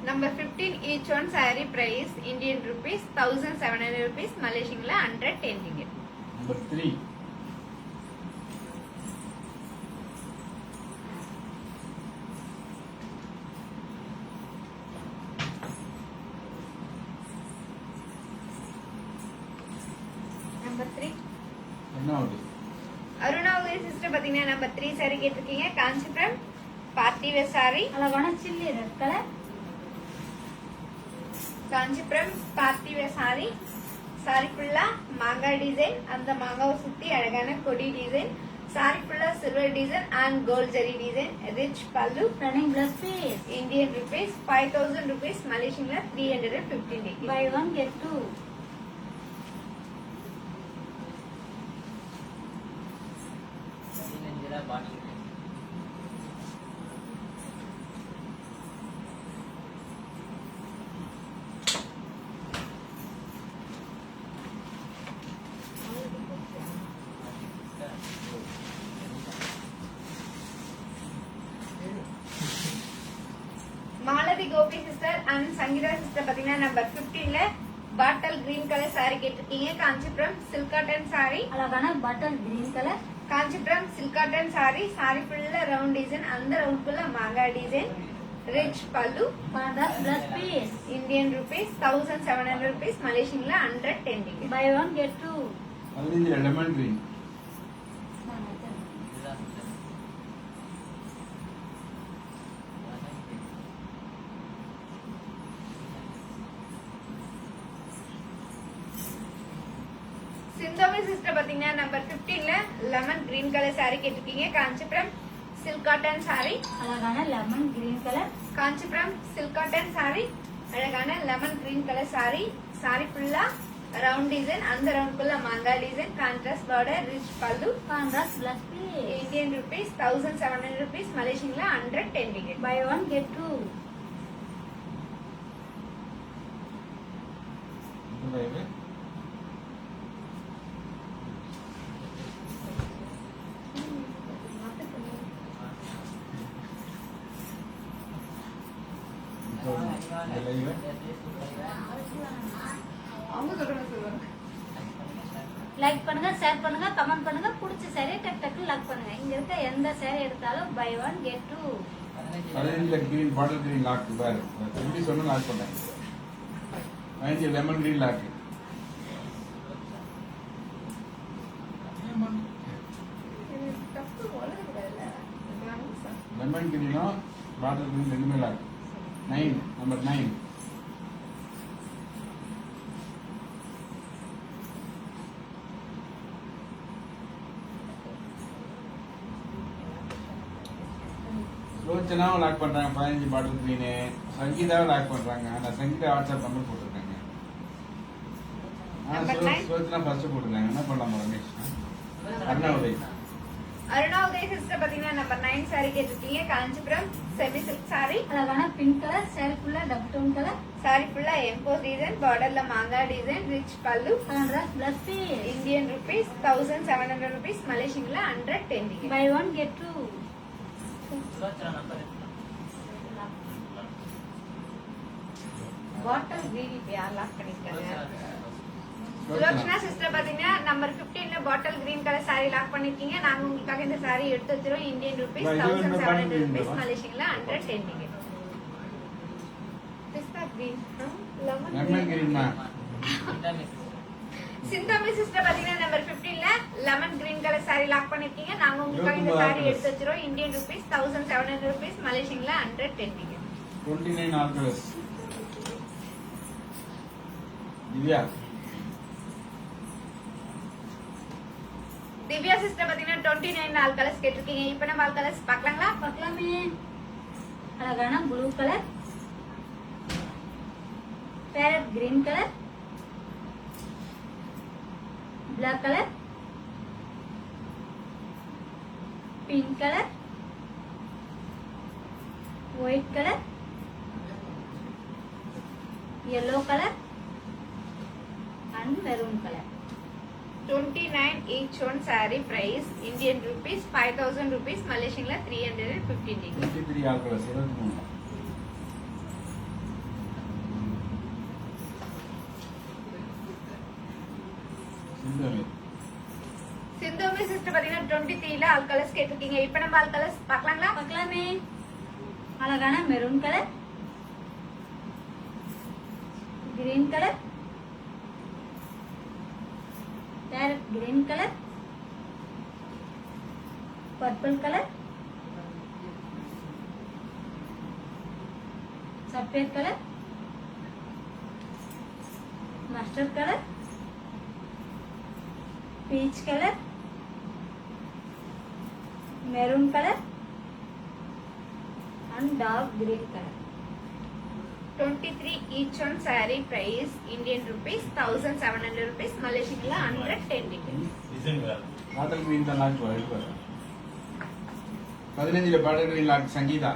Number 15 each one saree price Indian rupees 1700 rupees, Malaysian la 110 ringgit. Number 3. Number 3 என்ன ஆகுது? Aruna Udaya sister பாத்தீங்கன்னா number 3 sari கேட்டிருக்கீங்க. Kanchipuram party wear sari. அழகான chilli red colour. Kanchipuram party wear sari. Sari ஃபுல்லா மாங்காய் design, அந்த மாங்காவை சுத்தி அழகான கொடி டிசைன். சாரி ஃபுல்லா silver design and gold zari design. Rich pallu. Running plus piece. Indian rupees 5000 rupees. Malaysian la 315 ringgit. Buy one get two. Bottle Malathi Gopi sister and Sangeeta sister பாத்தீங்கன்னா நம்பர் 15ல பாட்டல் கிரீன் கலர் சாரி கேட்டிருக்கீங்க. Kanchipuram silk cotton sari. அழகான bottle green colour. Kanchipuram silk cotton sari. Sari ஃபுல்லா round design, அந்த round ஃபுல்லா மாங்காய் design. Rich pallu. Contrast plus piece. Indian rupees 1700 rupees. Malaysian la 110 ringgit. Buy one get two. அது இந்த லெமன் கிரீன். சிந்தோமி சிஸ்டர் பாத்தீங்கன்னா number 15ல லெமன் கிரீன் கலர் சாரி கேட்டிருக்கீங்க. Kanchipuram silk cotton sari. அழகான lemon green colour. Kanchipuram silk cotton sari. அழகான lemon green colour sari. Sari ஃபுல்லா round design, அந்த round ஃபுல்லா மாங்காய் design. Contrast border, rich pallu. Contrast plus piece. Indian rupees 1700 rupees. Malaysian la 110 ringgit. Buy one get two. இது அவங்க சொல்றாங்க சொல்லுவாங்க. லைக் பண்ணுங்க, ஷேர் பண்ணுங்க, கமெண்ட் பண்ணுங்க. பிடிச்ச சாரி டக் டக்கு லாக் பண்ணுங்க. இங்க இருக்க எந்த சாரி எடுத்தாலும் பை ஒன் கெட் டூ. பதினஞ்சுல கிரீன் பாட்டில் கிரீன் லாக் பாரு. எப்படி சொன்னா லாக் பண்ணேன். 5 லெமன் கிரீன் லாக். தப்பு வளரக்கூடாதுல்ல. லெமன் கிரீனும் பாட்டில் கிரீன் ரெண்டுமே லாக். 9 நம்பர் 9. ரோச்சனாவும் லாக் பண்றாங்க 15 பாட்டில் கிரீனு. சங்கீதாவும் லாக் பண்றாங்க. ஆனா சங்கீதா வாட்ஸ்அப் நம்பர் போட்டிருக்காங்க. Number 9. ரோச்சனா ஃபர்ஸ்ட் போட்டிருக்காங்க. என்ன பண்ணலாம் ரமேஷ்? அருணாவுதய். அருணா உதய சிஸ்டர் பாத்தீங்கன்னா நம்பர் 9 சாரி கேட்டிருக்கீங்க. Kanchipuram semi silk sari. அழகான பிங்க் கலர். சாரி ஃபுல்லா டபுள் டோன் கலர். சாரி ஃபுல்லா எம்போ டிசைன், பார்டர்ல மாங்காய் design, rich pallu. Contrast plus piece. Indian rupees 1700 rupees. Malaysian la 110 ringgit. Buy one get two. Bottle green யார் லாக் பண்ணிருக்காங்க? சுலக்ஷனா சிஸ்டர் பாத்தீங்கன்னா நம்பர் 15ல bottle green colour sari lock பண்ணிருக்கீங்க. நாங்க உங்களுக்காக இந்த சாரி எடுத்து வச்சிரோம். Indian rupees 1700 rupees. Malaysian la 110 ringgit. பிஸ்தா கிரீன், லெமன் லெமன் கிரீன் தான். சிந்தாமி சிஸ்டர் பாத்தீங்கன்னா நம்பர் 15ல lemon green colour sari lock பண்ணிருக்கீங்க. நாங்க உங்களுக்காக இந்த சாரி எடுத்து வச்சிரோம். Indian rupees 1700 rupees. Malaysian la 110 ringgit. 29 ஆல்கலஸ். Divya. Divya sister பாத்தீங்கன்னா 29 நாள் கலர்ஸ் கேட்டிருக்கீங்க. இப்ப நம்ம ஆல் கலர்ஸ் பார்க்கலாங்களா? பார்க்கலாமே. அழகான blue colour. Parrot green colour. Black colour. Pink colour. White colour. yellow colour and maroon colour. 29 each one saree price. Indian rupees 5000 rupees. Malaysian la 315 ringgit. 23 all colours 23. சிந்தமே number 23ல all colours கேட்டிருக்கீங்க. இப்போ நம்ம all colours பார்க்கலாங்களா? பார்க்கலாமே. அழகான maroon colour, green colour, parrot green colour, purple colour, सफेद colour, mustard colour, peach colour, maroon colour and dark green color. 23 each one saree price Indian rupees 1700 rupees, Malaysian la 110 rupees. Design வேற. Bottle மீன் தான் lock எடுத்து வர 15 bottle மீன் lock Sangeetha.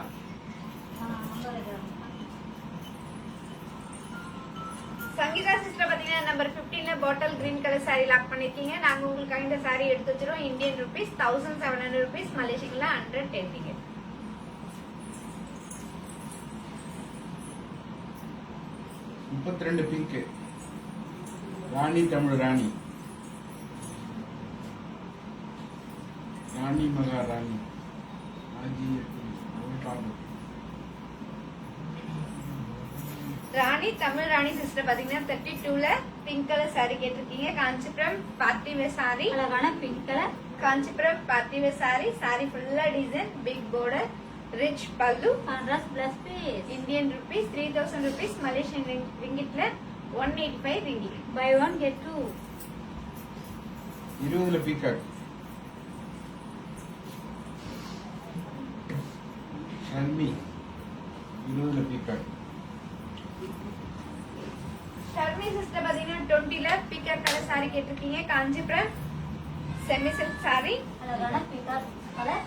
Sangeetha sister பாத்தீங்கன்னா number 15ல bottle green colour saree lock பண்ணிருக்கீங்க. நாங்க உங்களுக்கு இந்த saree எடுத்து வச்சிரோம். Indian rupees 1700 rupees, Malaysian la 110 rupees. 32 pink Rani Tamil Rani Rani Maharani ஆஜி பாடு ராணி தமிழ் ராணி சிஸ்டர் பாத்தீங்கன்னா 32ல பிங்க் கலர் saree கேட்டிருக்கீங்க. காஞ்சிபுரம் பார்ட்டி வேர் saree, அழகான pink colour, Kanchipuram party wear saree, saree ஃபுல்லா design, big border, rich pallu, contrast plus piece. Indian rupees 3000 rupees, Malaysian ringgitல 185 ringgit. Buy one get two. 20ல peacock Sharmi 20ல peacock Sharmi sister பாத்தீங்கன்னா 20ல பிக்கர் colour saree கேட்டிருக்கீங்க. Kanchipuram semi silk saree, அழகான peacock colour,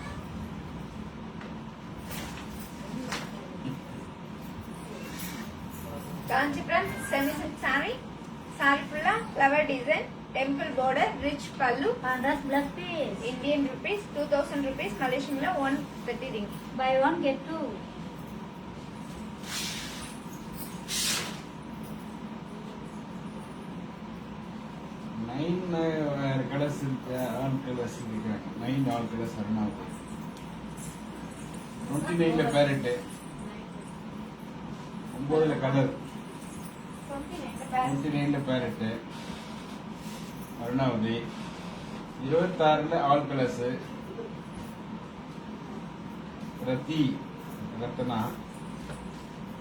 Kanchipuram semi silk saree, saree ஃபுல்லா flower design, temple border, rich pallu, contrast plus piece. Indian rupees 2000 rupees, Malaysian la 130 ringgit. Buy one get two. Nine colours இருக்கு all colours இருக்கிறாங்க 9 all colours அருணாவுக்கு 29ல parrot 9ல colour 29ல parrot Arunavathi 26ல all colours Rathi Ratna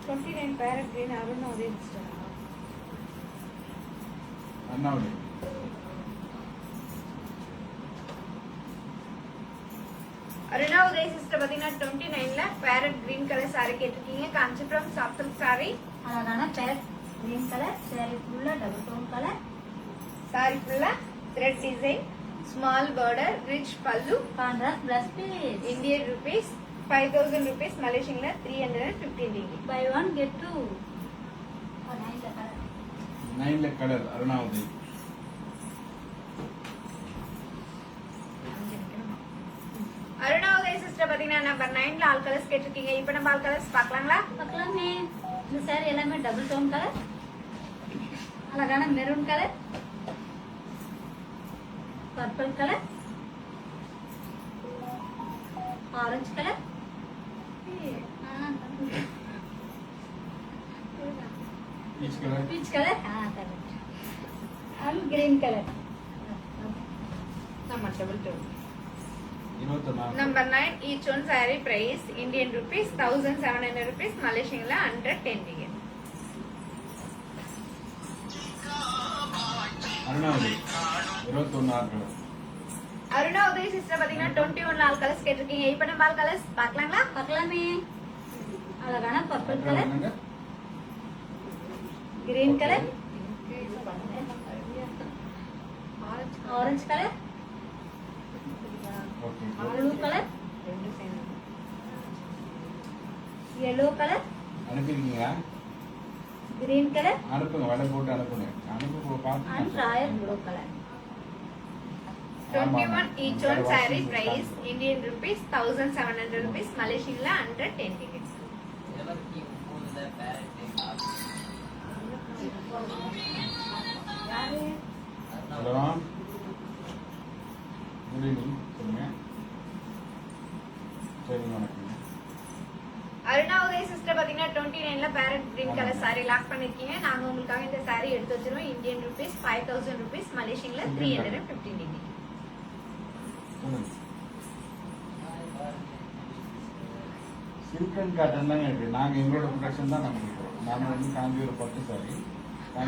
29 parrot green Arunavathi sister. Arunavathi Arunavathi sister பாத்தீங்கன்னா 29ல parrot green colour saree கேட்டிருக்கீங்க. காஞ்சிபுரம் சாஃப்ட் சில்க் saree, அழகான பேரட் கிரீன் கலர், saree ஃபுல்லா டபுள் டோன் கலர், saree ஃபுல்லா thread design, small border, rich pallu, contrast plus piece. Indian rupees 5000 rupees, Malaysian la 315 ringgit. Buy one get two. நைன்ல colour, 9ல colour Arunavathi Arunavathi sister பாத்தீங்கன்னா number 9ல all colours கேட்டிருக்கீங்க. இப்போ நம்ம all colours பார்க்கலாங்களா? பார்க்கலாமே. இந்த saree எல்லாமே டபுள் டோன் கலர், அழகான maroon colour, purple colour, orange colour, peach colour peach colour, and green colour. நம்ம double tone 24 Number 9 each one saree price Indian rupees 1700 rupees, Malaysian la 110 ringgit. Arunavati 21 ஆறு colour Arunavati sister பாத்தீங்கன்னா 21ல all colours கேட்டிருக்கீங்க. இப்போ நம்ம all colours பார்க்கலாங்களா? பார்க்கலாமே. அழகான purple colour, என்னங்க green colour, orange colour, okay blue colour, yellow colour, அனுப்பிருக்கீங்களா கிரீன் கலர், அனுப்புங்க வலை போட்டு அனுப்புங்க அனுப்பு அண்ட் பார்த்து royal blue colour. 21 each one saree price Indian rupees 1700 rupees, Malaysian la 110 ringgit. 29ல பேரட் ஹலோ குட் ஈவினிங் சொல்லுங்க. சரி வணக்கம். அருணா உதய சிஸ்டர் பாத்தீங்கன்னா 29ல parrot green colour saree lock பண்ணிருக்கீங்க. நாங்க உங்களுக்காக இந்த saree எடுத்து வச்சிருவோம். இந்தியன் ரூபீஸ் 5000 ரூபீஸ், மலேசியன்ல 315 டிகிரி. சில்க் அண்ட் காட்டன் தாங்க இருக்கு. நாங்க எங்களோட ப்ரொடக்ஷன் தான் நம்ம கொடுக்குறோம். நாம வந்து காஞ்சிபுரம் பட்டு சாரி.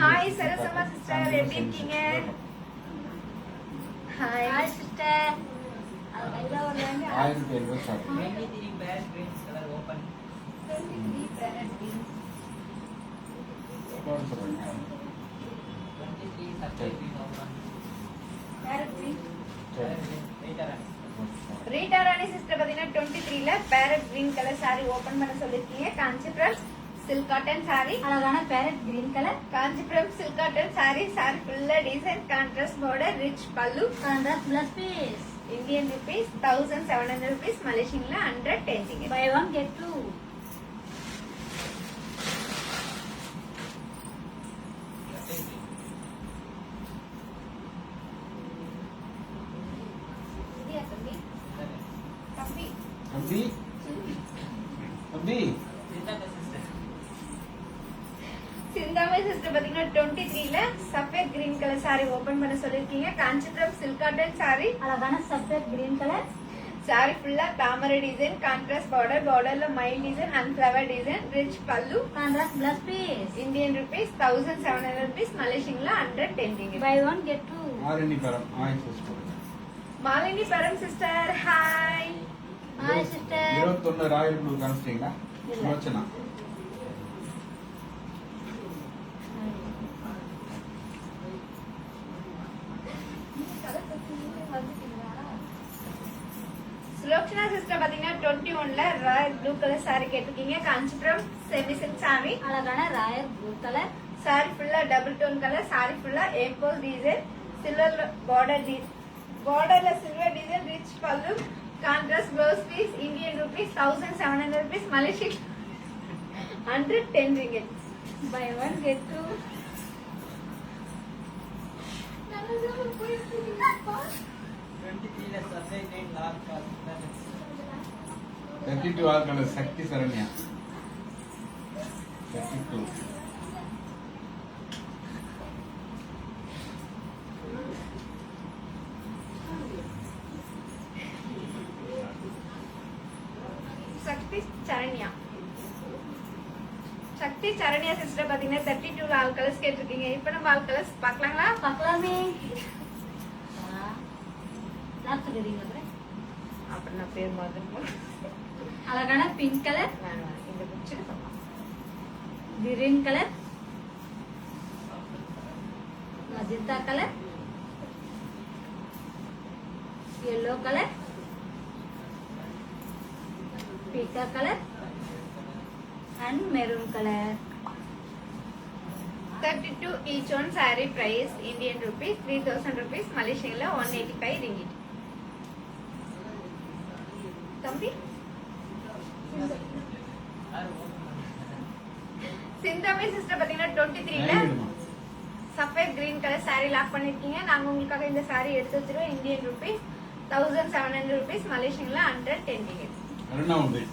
ஹாய் சரசம்மா சிஸ்டர், எப்படி இருக்கீங்க? Hi hi sister. அது கையில ஒரு லேங்க 1500 sari. 23 parrot green colour open. 23 parrot green. எவ்வளவு சொல்றீங்க? 23 சட்டை கிரீன் ஓபன். Parrot green. சரி. ரீட்டா ராணி சிஸ்டர் பாத்தீங்கன்னா 23ல parrot green colour saree open பண்ண சொல்லிருக்கீங்க. Kanchipuram silk cotton saree. அழகான parrot green colour Kanchipuram silk cotton saree ஃபுல்லா design, contrast border, rich pallu. Contrast plus piece. Indian rupees 1700 rupees, மலேசியன்ல 110 டிகிரி. Buy one get two. தம்பி தம்பி தம்பி சிந்தாமை சிஸ்டர் பாத்தீங்கன்னா 23ல சஃபேட் கிரீன் கலர் saree ஓபன் பண்ண சொல்லிருக்கீங்க. Kanchipuram silk cotton saree. அழகான சஃபேட் கிரீன் கலர். saree ஃபுல்லா தாமரை டிசைன், கான்ட்ராஸ்ட் பார்டர், பார்டர்ல மைல் design and flower design, rich pallu. Contrast plus piece. Indian rupees 1700 rupees, மலேசியன்ல 110 டிகிரி. Buy one get two. Arani பரம் ஆயிடுச்சு போடுங்க. Malini Param sister hi. Hi sister. 21 royal blue காமிச்சிட்டீங்களா? யோசனா சுலோச்சனா சிஸ்டர் பாத்தீங்கன்னா 21ல ராயல் ப்ளூ கலர் saree கேட்டிருக்கீங்க. Kanchipuram semi silk saree. அழகான ராயல் ப்ளூ கலர். saree ஃபுல்லா டபுள் டோன் கலர், saree ஃபுல்லா எம்போஸ் டிசைன், சில்வர் பார்டர் பார்டர்ல silver design, rich pallu, contrast blouse piece. Indian rupees 1700 rupees, Malaysian 110 ringgit. Buy one get two. 23ல சட்டை green lock colour. 32 all colour Shakthi Saranya 32 Shakthi Saranya. சக்தி Saranya sister பாத்தீங்கன்னா 32ல all colours கேட்டிருக்கீங்க. இப்ப நம்ம all colours பார்க்கலாங்களா? பார்க்கலாமே. லாஸ்ட் தெரியுங்க அப்புறம். அப்புறம் நான் பேர் மாதிரி அழகான பிங்க் கலர். வேணும் இந்த பிக்சர் சொல்லலாம். Green colour. Magenta colour. yellow colour. பீக்கா colour and maroon colour. 32 each one saree price Indian rupees 3000 rupees, மலேசியன்ல 185 ringgit. தம்பி சிந்தாமை சிஸ்டர் பாத்தீங்கன்னா 23ல சஃபேட் கிரீன் கலர் saree லாக் பண்ணிருக்கீங்க. நாங்க உங்களுக்காக இந்த saree எடுத்து வச்சிருவோம். இந்தியன் ரூபீஸ் 1700 rupees, மலேசியன்ல 110 ringgit. அருணா உதய்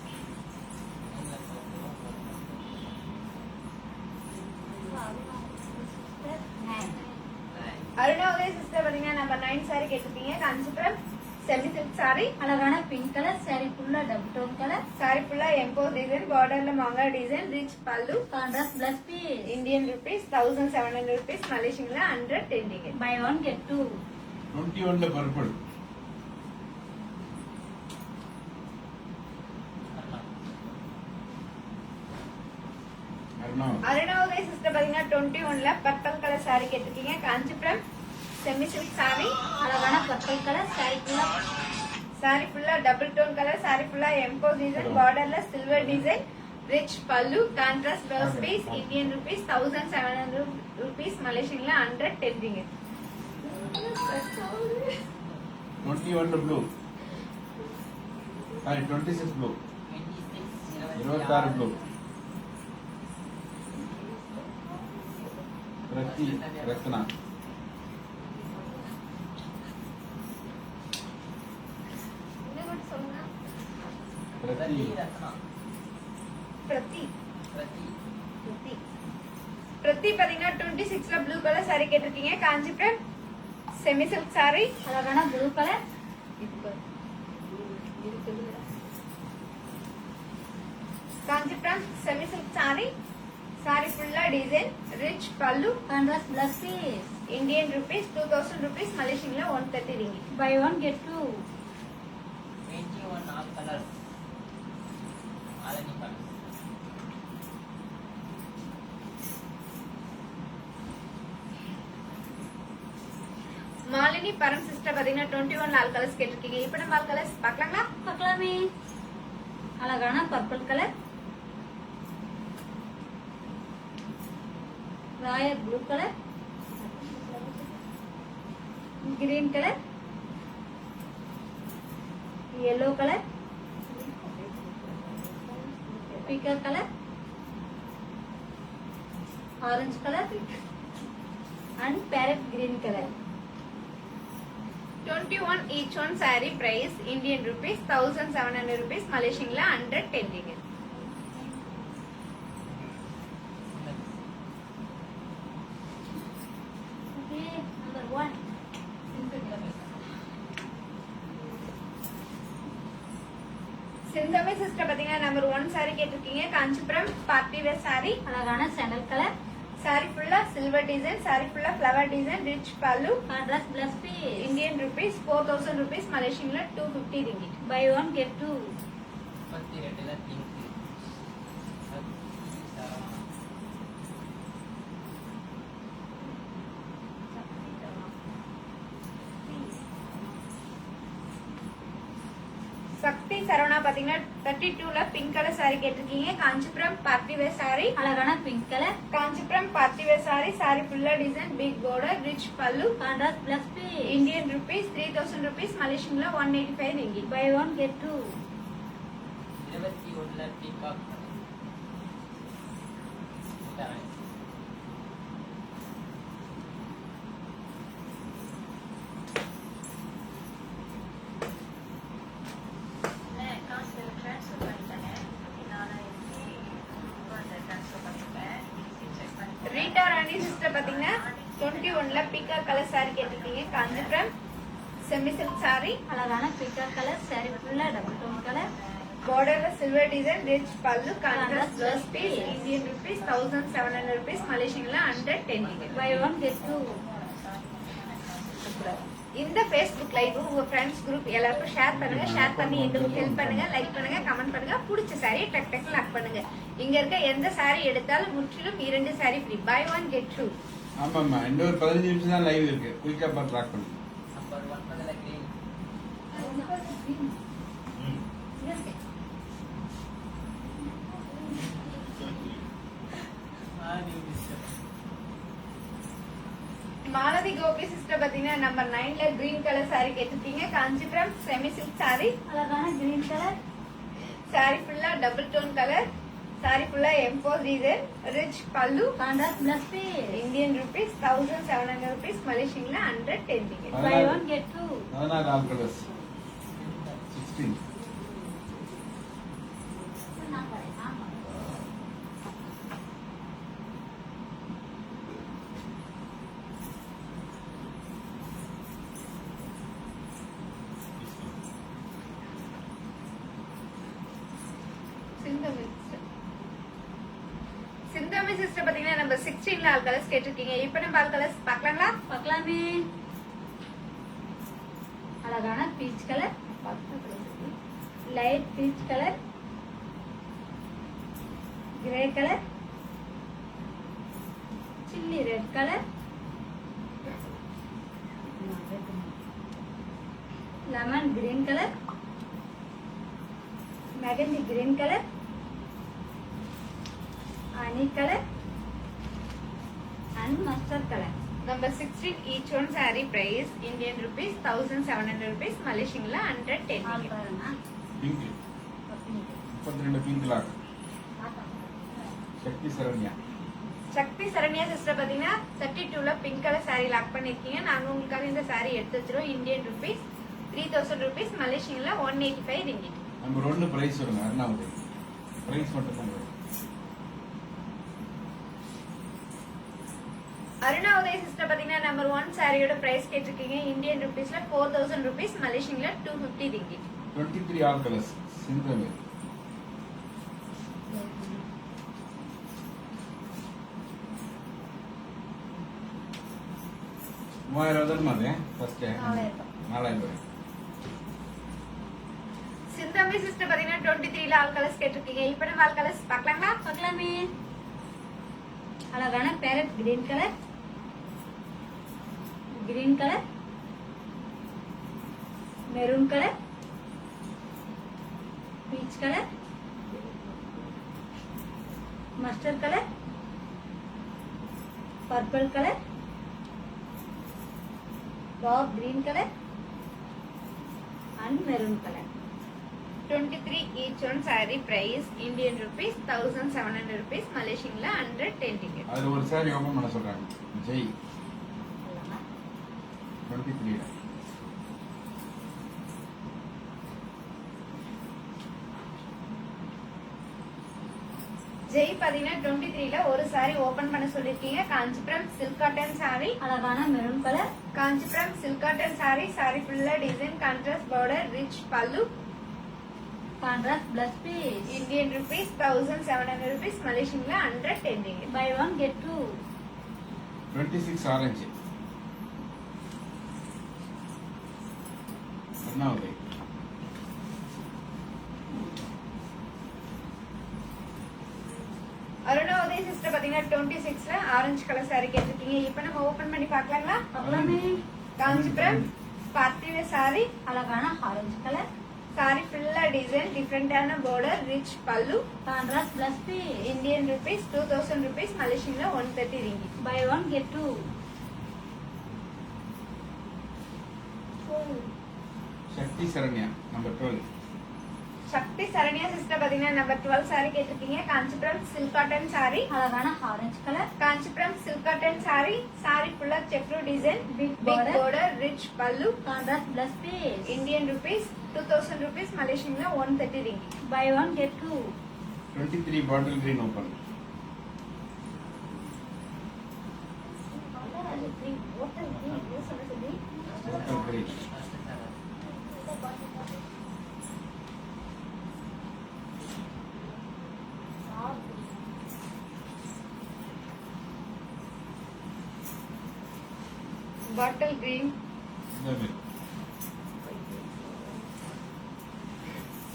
அருணா உதய் சிஸ்டர் பாத்தீங்கன்னா நம்பர் 9 saree கேட்டிருக்கீங்க. Kanchipuram semi silk saree. அழகான பிங்க் கலர். saree ஃபுல்லா டபுள் டோன் கலர். saree ஃபுல்லா எம்போஸ் டிசைன், பார்டர்ல மாங்கா design, rich pallu. Contrast plus piece. Indian rupees 1700 rupees, மலேசியன்ல 110 ringgit. Buy one get two. 21ல பர்பிள் அருணா அருணா உதய் சிஸ்டர் பாத்தீங்கன்னா 21ல பர்பிள் கலர் saree கேட்டிருக்கீங்க. Kanchipuram semi silk saree. அழகான பர்பிள் கலர். saree ஃபுல்லா டபுள் டோன் கலர், saree ஃபுல்லா எம்போஸ் டிசைன், பார்டர்ல silver design, rich pallu, contrast blouse piece. Indian rupees 1700 rupees, மலேசியன்ல 110 ringgit. 21 blue sari 26 blue 26 blue Rathi Ratna Prathi Ratna பிரதி பிரதி பிரதி பிரதி பாத்தீங்கன்னா 26ல ப்ளூ கலர் saree கேட்டிருக்கீங்க. Kanchipuram semi silk saree. அழகான blue colour. Kanchipuram semi silk saree. saree ஃபுல்லா design, rich pallu. Contrast plus piece. Indian rupees 2000 rupees, மலேசியன்ல 130 ringgit. Buy one get two. 21 all colour ஆலனி கலர் மாலினி பரம் சிஸ்டர் பாத்தீங்கன்னா 21 நாலு கலர்ஸ் கேட்டிருக்கீங்க. இப்ப நம்ம நாலு கலர்ஸ் பார்க்கலாங்களா? பார்க்கலாமே. அழகான purple colour, royal blue colour, green colour, yellow கலர், பீக்கர் colour, orange colour and parrot green கலர். 21 each one saree price Indian rupees 1700 rupees, மலேசியன்ல 110 ringgit. Okay, number 1. Chinthame sister பாத்தீங்கன்னா நம்பர் 1 saree கேட்டிருக்கீங்க. Kanchipuram party wear saree. அழகான சாண்டல் கலர், saree ஃபுல்லா silver design, saree ஃபுல்லா flower design, rich pallu. Contrast plus piece. Indian rupees 4000 rupees, மலேசியன்ல 250 ringgit. Buy one get two. 32ல pink Shakthi Saravana பாத்தீங்கன்னா 32ல பிங்க் கலர் saree கேட்டிருக்கீங்க. Kanchipuram party wear saree. அழகான pink colour, Kanchipuram party wear saree. saree ஃபுல்லா design, big border, rich pallu. Contrast plus piece. Indian rupees 3000 rupees, மலேசியன்ல 185 ringgit. Buy one get two. 21ல peacock Rita Rani sister பாத்தீங்கன்னா 21ல பீகாக் கலர் saree கேட்டிருக்கீங்க. Kanchipuram semi silk saree. அழகான பீக்கர் colour, sari ஃபுல்லா double tone colour, borderல silver design, rich pallu, contrast plus piece. Indian rupees 1700 rupees, மலேசியன்ல 110 ringgit. Buy one get two. இந்த Facebook live உங்க ஃப்ரெண்ட்ஸ் குரூப் எல்லாருக்கும் ஷேர் பண்ணுங்க. ஷேர் பண்ணி எங்களுக்கு ஹெல்ப் பண்ணுங்க, லைக் பண்ணுங்க, கமெண்ட் பண்ணுங்க. பிடிச்ச saree டக் டக் லாக் பண்ணுங்க. இங்க இருக்க எந்த saree எடுத்தாலும் முற்றிலும் 2 saree free. Buy one get two. ஆமாம்மா, இன்னும் ஒரு 15 நிமிஷம் தான் லைவ் இருக்கு. குயிக்கா பார்த்து லாக் பண்ணுங்க. நம்பர் 9ல கிரீன் ம். மாலதி கோபி சிஸ்டர் பாத்தீங்கன்னா நம்பர் 9ல கிரீன் கலர் saree கேட்டிருக்கீங்க. Kanchipuram semi silk saree. அழகான கிரீன் கலர், saree ஃபுல்லா டபுள் டோன் கலர், saree ஃபுல்லா emboss design, rich pallu. Contrast plus piece. Indian rupees 1700 rupees, மலேசியன்ல 110 ringgit. Buy one get two. 14 all colours 16. Chinthami sister பாத்தீங்கன்னா நம்ம 16ல all colours கேட்டிருக்கீங்க. இப்ப நம்ம ஆல் கலர்ஸ் பார்க்கலாங்களா? பார்க்கலாமே. அழகான peach colour, light peach colour, grey colour, chilli red colour, lemon green colour, mehndi green colour, honey colour and mustard colour. Number 16 each one saree price Indian rupees 1700 rupees, மலேசியன்ல 110 all ringgit. பாருங்க. Pink 32 pink lock. Shakthi Saranya. சக்தி Saranya sister பாத்தீங்கன்னா 32ல pink colour saree lock பண்ணிருக்கீங்க. நாங்க உங்களுக்காக இந்த saree எடுத்து வச்சிரோம். Indian rupees 3000 rupees, மலேசியன்ல 185 ringgit. நம்பர் 1 பிரைஸ் சொல்லுங்க. அருணாவுக்கு பிரைஸ் மட்டும் தான் வரும். அருணா உதய் சிஸ்டர் பாத்தீங்கன்னா நம்பர் 1 சாரியோட பிரைஸ் கேட்டிருக்கீங்க இந்தியன் ருபீஸ்ல 4000 rupees, மலேசியன்ல 250 ringgit. 23 all colours Chinthame. மூவாயிரம் மாதிரி ஃபர்ஸ்ட் 4000. சிந்தாமி சிஸ்டர் பாத்தீங்கன்னா 23ல ஆல் கலர்ஸ் கேட்டிருக்கீங்க. இப்போ நம்ம ஆல் கலர்ஸ் பார்க்கலாங்களா? பார்க்கலாமே. அழகான parrot green colour, green colour, maroon colour, peach colour, mustard colour, purple colour, dark green colour and maroon colour. 23 each one saree price Indian rupees 1700 rupees, மலேசியன்ல 110 ringgit. அதுல ஒரு sorry open பண்ண சொல்றாங்க. ஜெய் 23. ஜெய் பாத்தீங்கன்னா 23ல ஒரு saree ஓபன் பண்ண சொல்லிருக்கீங்க. Kanchipuram silk cotton saree, அழகான maroon colour, Kanchipuram silk cotton saree, saree ஃபுல்லா design, contrast border, rich pallu, contrast plus piece. Indian rupees 1700 rupees, மலேசியன்ல 110 ringgit. Buy one get two. 26 orange அருணாவுக்கு. அருணா உதய் சிஸ்டர் பாத்தீங்கன்னா 26ல ஆரஞ்சு கலர் saree கேட்டிருக்கீங்க. இப்போ நம்ம ஓபன் பண்ணி பார்க்கலாங்களா? பார்க்கலாமே. காஞ்சிபுரம் பார்ட்டி வேர் saree, அழகான ஆரஞ்சு கலர், saree ஃபுல்லா டிசைன், டிஃபரெண்டான border, rich pallu, contrast plus piece. Indian rupees 2000 rupees, மலேசியன்ல 130 ringgit. Buy one get two. Shakthi Saranya number 12. Shakthi Saranya sister பாத்தீங்கன்னா நம்பர் 12 saree கேட்டிருக்கீங்க. காஞ்சிபுரம் silk cotton saree, அழகான orange colour, Kanchipuram silk cotton saree, saree ஃபுல்லா செக்ரூ design, Big big border. border, rich pallu, contrast plus piece. Indian rupees 2000 rupees, மலேசியன்ல 130 ringgit. Buy one get two. 23 bottle green open. Bottle green Bottle green. சிந்தமே.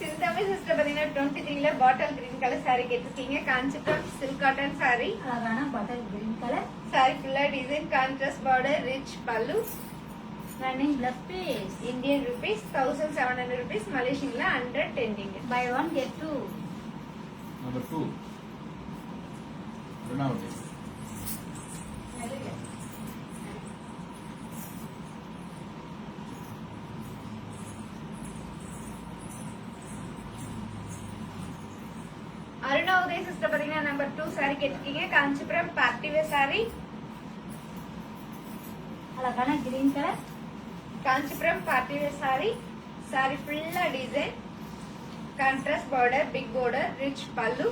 சிந்தாமி sister பாத்தீங்கன்னா 23ல bottle green colour saree கேட்டிருக்கீங்க. Kanchipuram silk cotton saree, அழகான butter green colour, saree ஃபுல்லா design, contrast border, rich pallu, running plus piece. Indian rupees 1700 rupees, மலேசியன்ல 110 ringgit. Buy one get two. Number 2 அருணாவுக்கு. Aruna Uday sister பாத்தீங்கன்னா number 2 saree கேட்டிருக்கீங்க. Kanchipuram party wear saree, அழகான green colour, Kanchipuram party wear saree, saree ஃபுல்லா design, contrast border, big border, rich pallu,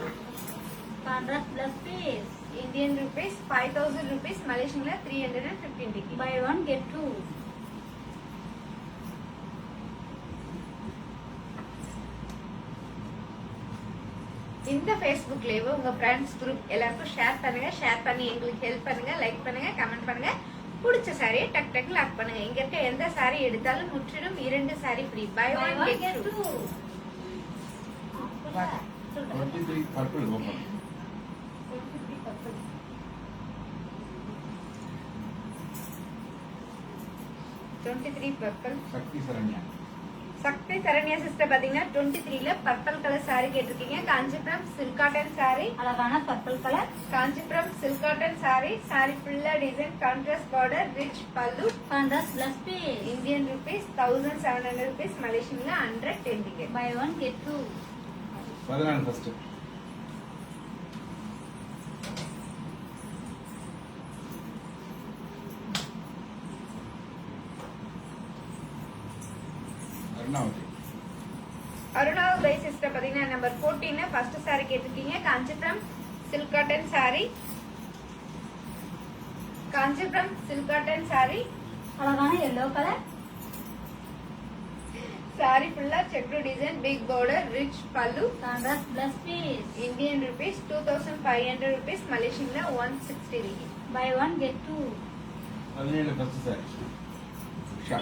contrast plus piece. Indian rupees 5000 rupees, மலேசியன்ல 315 ringgit. Buy one get two. இந்த Facebook live உங்க friends group எல்லாருக்கும் share பண்ணுங்க. Share பண்ணி எங்களுக்கு help பண்ணுங்க. Like பண்ணுங்க, கமெண்ட் பண்ணுங்க. பிடிச்ச சாரியை டக் டக் லாக் பண்ணுங்க. இங்க இருக்க எந்த சாரி எடுத்தாலும் முற்றிலும் 2 saree free. Buy buy one one get get 2. Two. 23 purple open. 23 purple. Shakti Saranya. சக்தி சரண்யா சிஸ்டர் பாத்தீங்கன்னா 23ல பர்பிள் கலர் saree கேட்டிருக்கீங்க. காஞ்சிபுரம் silk cotton saree, அழகான purple colour, Kanchipuram silk cotton saree, saree ஃபுல்லா design, contrast border, rich pallu, contrast plus piece. Indian rupees 1700 rupees, மலேசியன்ல 110 ringgit. Buy one get two. 14 first. அருணாவுக்கு. Aruna Uday 14 first saree கேட்டிருக்கீங்க. Kanchipuram silk cotton saree. Kanchipuram silk cotton saree. அழகான yellow colour. saree ஃபுல்லா checked design, big border, rich pallu. Contrast plus piece. Indian rupees 2500 rupees, Malaysian la 160 ringgit. Buy one get two. 17 first sari Usha.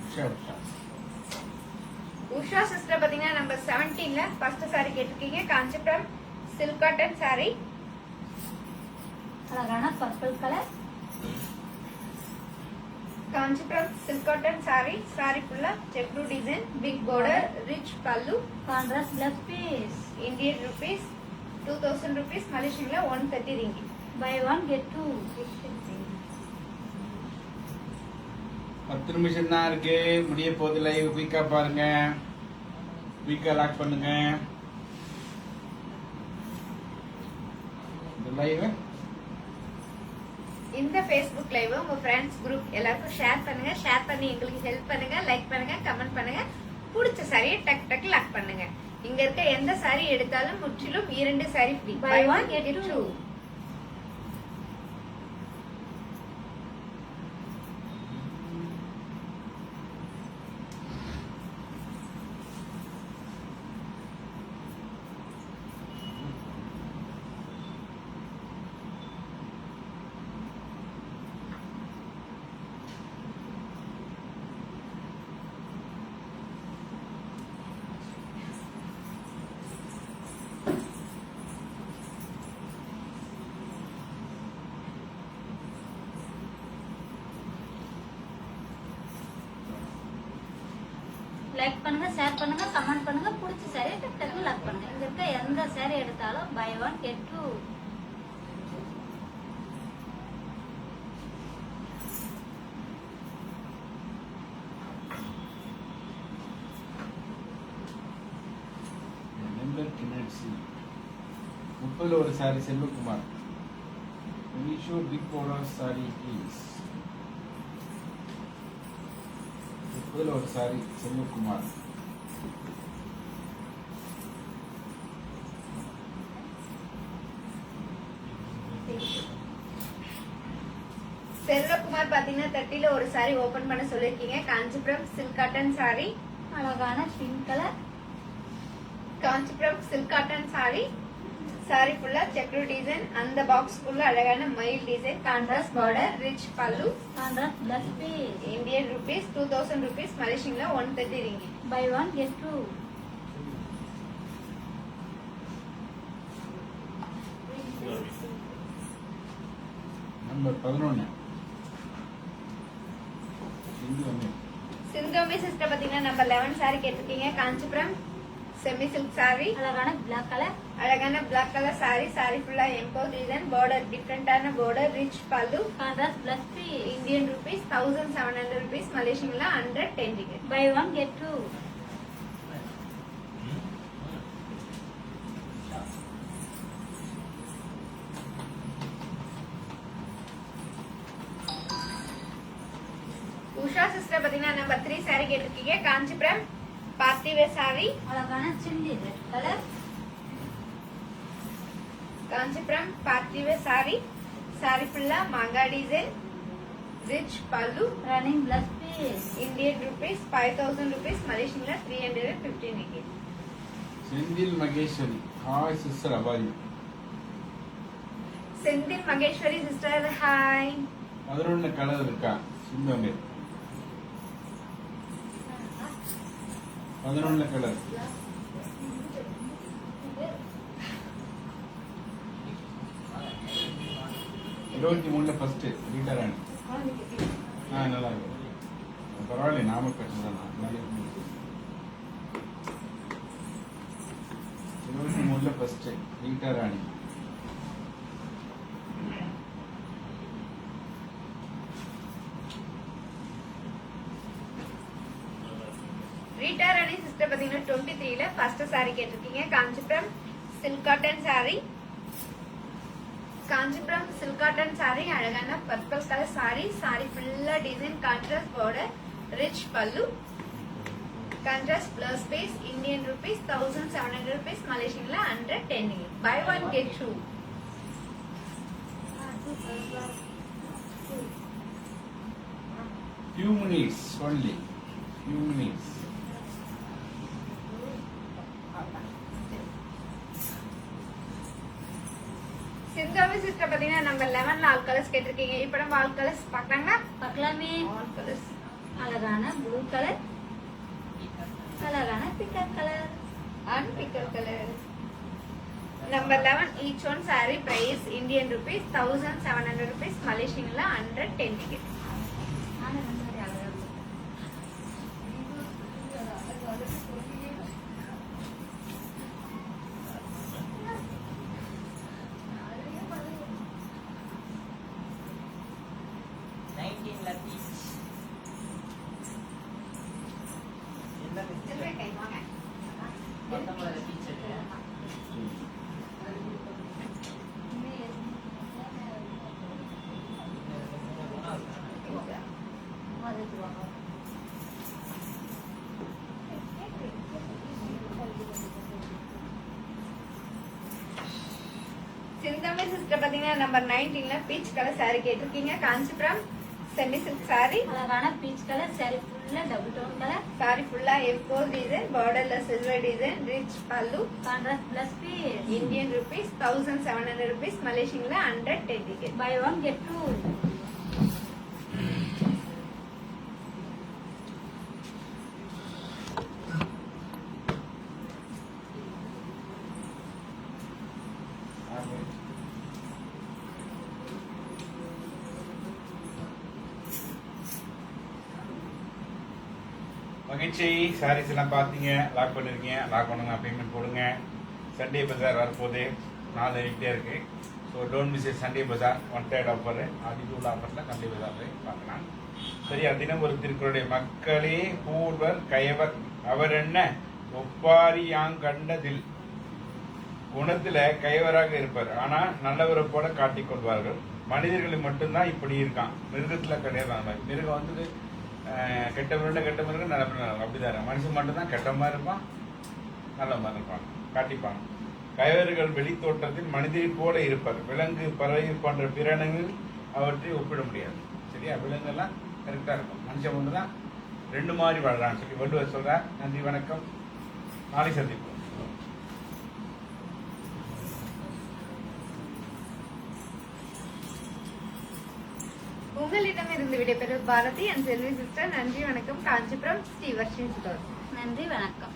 Usha Usha. Usha sister பாத்தீங்கன்னா number 17 first saree கேட்டிருக்கீங்க. Kanchipuram silk cotton saree. அழகான purple colour. Kanchipuram silk cotton saree. saree ஃபுல்லா checked design, big border, rich pallu. Contrast plus piece. Indian rupees 2000 rupees, Malaysian la 130 ringgit. Buy one get two. 10 நிமிஷம் தான் இருக்கு, முடிய போகுது live. குயிக்கா பாருங்க, குயிக்கா லாக் பண்ணுங்க இந்த லைவ். இந்த Facebook லைவ் உங்க ஃப்ரெண்ட்ஸ் குரூப் எல்லாருக்கும் ஷேர் பண்ணுங்க. ஷேர் பண்ணி எங்களுக்கு ஹெல்ப் பண்ணுங்க. லைக் பண்ணுங்க, கமெண்ட் பண்ணுங்க. பிடிச்ச சாரியை டக் டக் லாக் பண்ணுங்க. இங்க இருக்க எந்த சாரி எடுத்தாலும் முற்றிலும் 2 sorry free. Buy one, get two. Like பண்ணுங்க, ஷேர் பண்ணுங்க, கமெண்ட் பண்ணுங்க. பிடிச்ச சாரியை டக் டக்குன்னு லாக் பண்ணுங்க. இங்க இருக்க எந்த சாரி எடுத்தாலும் buy one get two. Number கிணட்சி 30 ஒரு sari Selvakumar. Show big border sari please. 30 ஒரு சாரி செல்வகுமார். செல்வகுமார் பாத்தீங்கன்னா 30 ஒரு சாரி ஓபன் பண்ண சொல்லிருக்கீங்க. Kanchipuram silk cotton sari. அழகான pink colour. Kanchipuram silk cotton sari. Sari ஃபுல்லா செக்டு டிசைன், அந்த பாக்ஸ் ஃபுல்லா அழகான மயில் design, contrast border, rich pallu. Contrast plus piece. Indian rupees 2000 rupees, Malaysian la 130 ringgit. Buy one get two. Number 11 Sindhu. சிந்தோமி சிஸ்டர் பாத்தீங்கன்னா நம்பர் 11 சாரி கேட்டிருக்கீங்க. Kanchipuram semi silk sari. அழகான பிளாக் கலர். அழகான பிளாக் கலர் சாரி. சாரி ஃபுல்லா emboss design, border டிஃபரெண்டான border, rich pallu. Contrast plus piece. Indian rupees 1700 rupees, Malaysian la 110 ringgit. Buy one get two. Usha sister பாத்தீங்கன்னா number 3 sari கேட்டிருக்கீங்க. Kanchipuram party wear sari. அழகான chilli red colour. Kanchipuram party wear sari. Sari ஃபுல்லா மாங்கா design, rich pallu. Running plus piece. Indian rupees 5000 rupees, Malaysian la 315 ringgit. Senthil Maheswari. Hi sister, அவாரி. Senthil Maheswari sister hi. 11 colour இருக்கா Sindhu. 11 colour. 23 first reader ராணி. நல்லா இருக்கு, பரவாயில்ல. நாம கட்டுறதா 23 ஃபர்ஸ்ட் ரீடர் ராணி. ரீட்டா ராணி சிஸ்டர் பாத்தீங்கன்னா 23 ஃபர்ஸ்ட் சாரி கேட்டிருக்கீங்க. Kanchipuram silk cotton saree, Kanchipuram silk cotton saree, அழகான பர்பிள் கலர் saree, saree ஃபுல்லா design contrast border, rich pallu, contrast blouse piece, Indian rupees 1700 rupees, Malaysian la 110. Buy one get two. Few minutes only. Few minutes. சிந்தாவி sister பாத்தீங்கன்னா நம்ம 11 all colours கேட்டிருக்கீங்க. இப்போ நம்ம all colours பார்க்கலாங்களா? பார்க்கலாமே. All colours அழகான ப்ளூ கலர், அழகான pickup colour and pickle color. Number 11 each one saree price Indian rupees 1700 rupees, Malaysian la 110 ticket. சிந்தாமி சிஸ்டர் பாத்தீங்கன்னா நம்பர் 19 ல பீச் கலர் saree கேட்டிருக்கீங்க. காஞ்சிபுரம் செமி சில்க் saree, அழகான பீச் கலர் saree ஃபுல்லா double tone colour, saree ஃபுல்லா M4 design, borderல silver design, rich pallu, contrast plus piece, Indian rupees 1700 rupees, Malaysian la 110 ticket. Buy one get two. மகிழ்ச்சி. சாரீஸ் எல்லாம் பார்த்தீங்க, lock பண்ணிருக்கீங்க. Lock பண்ணுங்க, payment போடுங்க. சண்டே பஜார் வரப்போகுது, 4 ஆகிட்டே இருக்கு. So don't miss Sunday bazaar. 1/3 offer, ஆதிதூள் ஆஃபரில் சண்டே பஜார் பார்க்கலாம். சரியா? தினம் ஒரு திருக்குறளுடைய மக்களே பூர்வர் கயவர் அவர் என்ன ஒப்பாரியாங் கண்டதில். குணத்துல கயவராக இருப்பார், ஆனா நல்லவரை போல காட்டிக் கொள்வார்கள். மனிதர்கள் மட்டும்தான் இப்படி இருக்கான், மிருகத்துல கிடையாது. அந்த மாதிரி மிருகம் வந்து கெட்ட மிருகம் நல்ல மிருகம் அப்படிதான். மனுஷன் மட்டும்தான் கெட்ட மாதிரி இருப்பான், நல்ல மாதிரி இருப்பான், காட்டிப்பான். கயவர்கள் வெளித்தோட்டத்தில் மனிதரை போல இருப்பார். விலங்கு பறவை போன்ற பிறனங்கள் அவற்றை ஒப்பிட முடியாது. சரியா? விலங்கெல்லாம் கரெக்டா இருக்கும், மனுஷன் ஒன்றுதான் 2 மாதிரி வாழ்றான்னு சொல்லி வள்ளுவர் சொல்றார். நன்றி, வணக்கம், நாளை சந்திப்போம். உங்களிடமிருந்து விடைபெறும் பாரதி அண்ட் செல்வி சிஸ்டர். நன்றி, வணக்கம். காஞ்சிபுரம் ஸ்ரீ வர்ஷினி ஸ்டோர். நன்றி, வணக்கம்.